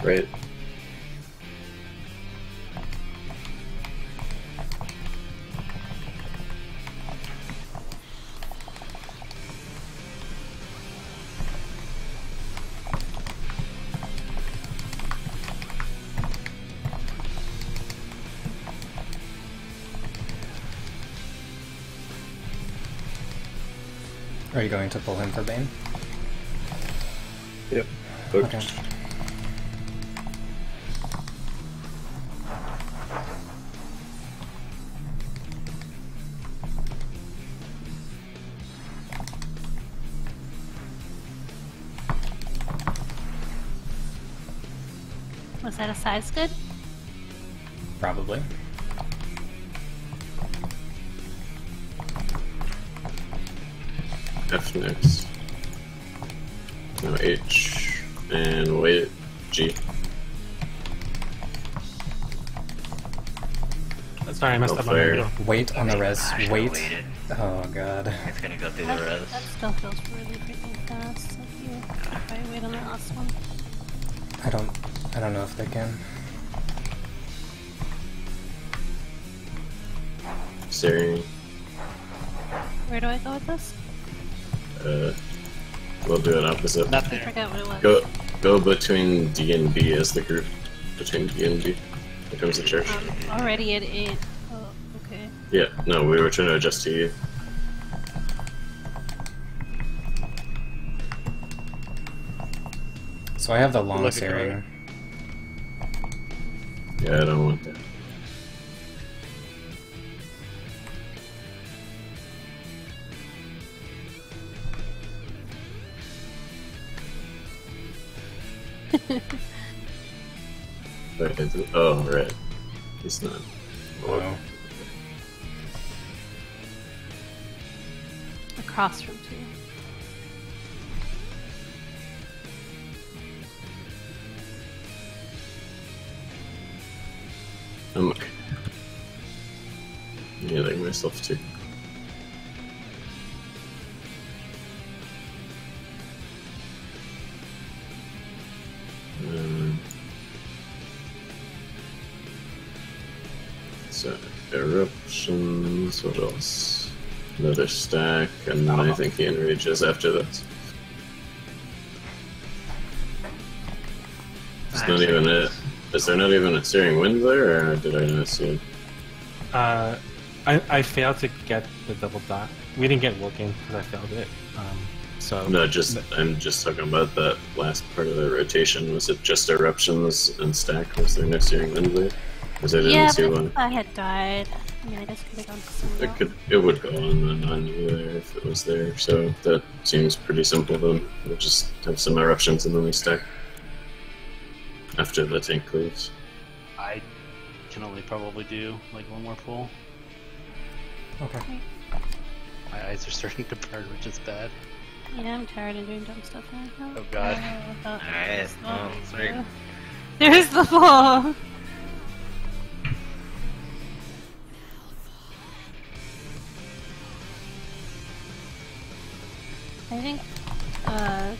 right. Are you going to pull him for Bane? Yep. Hooked. Okay. Was that a size good? Probably. F next. No H. And wait, G. Sorry, I messed up on Fire. the deal. Wait on the res. Gosh, I Wait. waited. Oh god. It's gonna go through That, the res. that still feels really freaking fast. If you if I wait on the last one. I don't know if they can. Steering. Where do I go with this? We'll do it opposite. Not I there. forgot what it was. Go between D and B as the group. Between D and B. Here comes the church. Already at 8. Oh, okay. Yeah, no, we were trying to adjust to you. So I have the long Look at searing. Yeah, I don't want that. Oh, right. He's not. Oh. Across from 2. I'm okay. Healing myself too. So, eruptions, what else? Another stack, and then I think he enrages after this. It's not even it. Is there not even a steering wind there, or did I not see it? I failed to get the double dot. We didn't get working because I failed it. So No, I'm just talking about that last part of the rotation. Was it just eruptions and stack? Was there no steering wind there? Because I didn't Yeah, see but one. if I had died, I mean, I just could have gone to someone else. It would go on and on either if it was there. So that seems pretty simple then. We'll just have some eruptions and then we stack after the tank leaves. I can only probably do like one more pull. Okay. My eyes are starting to burn, which is bad. Yeah, I'm tired of doing dumb stuff like that. Oh god. Alright, well, sweet. There's the ball! I think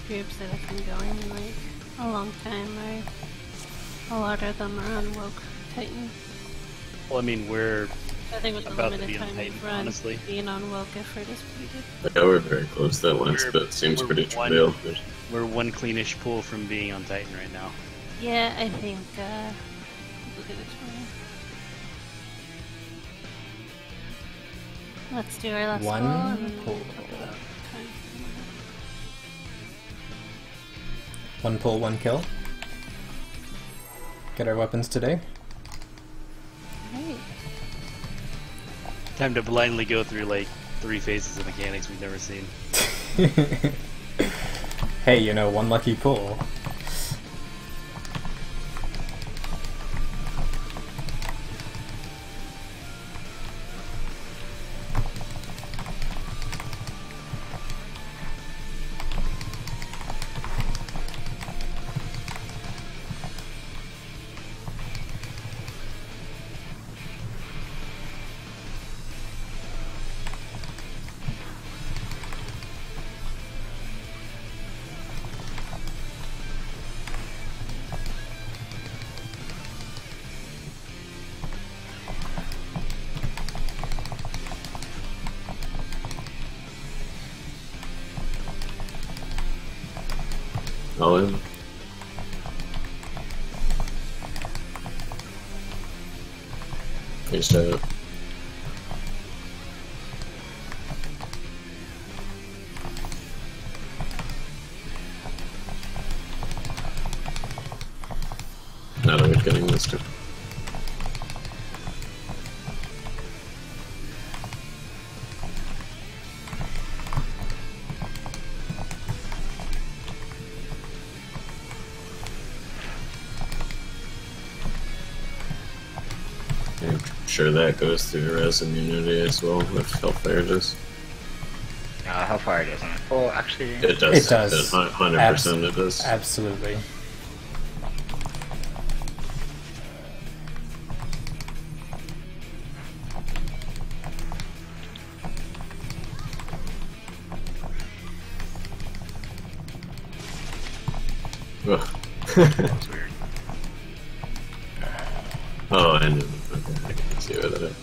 groups that have been going like a long time are a lot of them are on Woke Titan. Well, I mean, we're I think with the about to limited be on time Titan, we've run, honestly. being on Woke effort is pretty good. Yeah, we're very close. That last We're- bit seems we're pretty one- trivial. we're one cleanish pull from being on Titan right now. Yeah, I think we'll do it tomorrow. Let's do our last One pull and then pull. we'll talk about time. One pull, one kill. Get our weapons today. Alright. Time to blindly go through like 3 phases of mechanics we've never seen. Hey, you know, one lucky pull. All in. Nice job. Not always getting this too. I'm sure that goes through res immunity as well, if Hellfire does. Hellfire doesn't. Well, actually, It does. It does. 100% it does. Absolutely. Ugh. that was weird. Oh, I know. Okay, I can see what that is.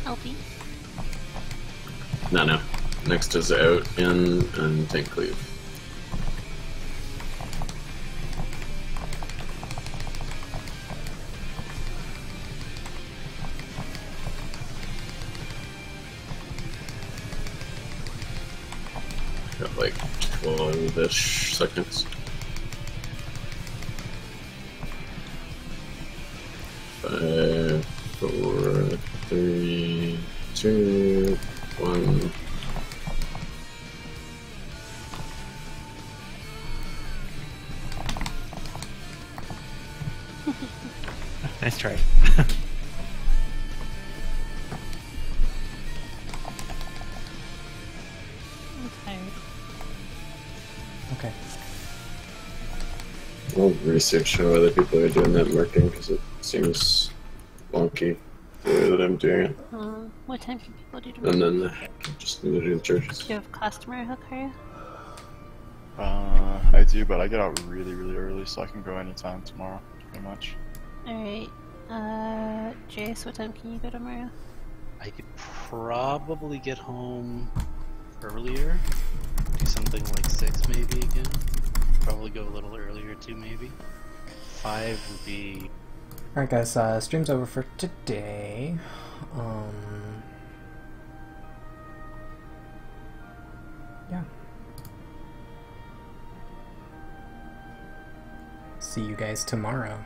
LP. No. Next is out, in, and tank cleave. Got like 12-ish seconds. 5, 4, 3, 2, 1. Nice try. I'm tired. Okay. I'll research how other people are doing that marking because it seems wonky the way that I'm doing it. What time can people do And tomorrow? then just need to do churches. Do you have customer hook, are you? I do, but I get out really, really early, so I can go anytime tomorrow, pretty much. Alright. Jace, what time can you go tomorrow? I could probably get home earlier. Do something like 6 maybe again. Probably go a little earlier too maybe. 5 would be... Alright guys, stream's over for today. Yeah. See you guys tomorrow.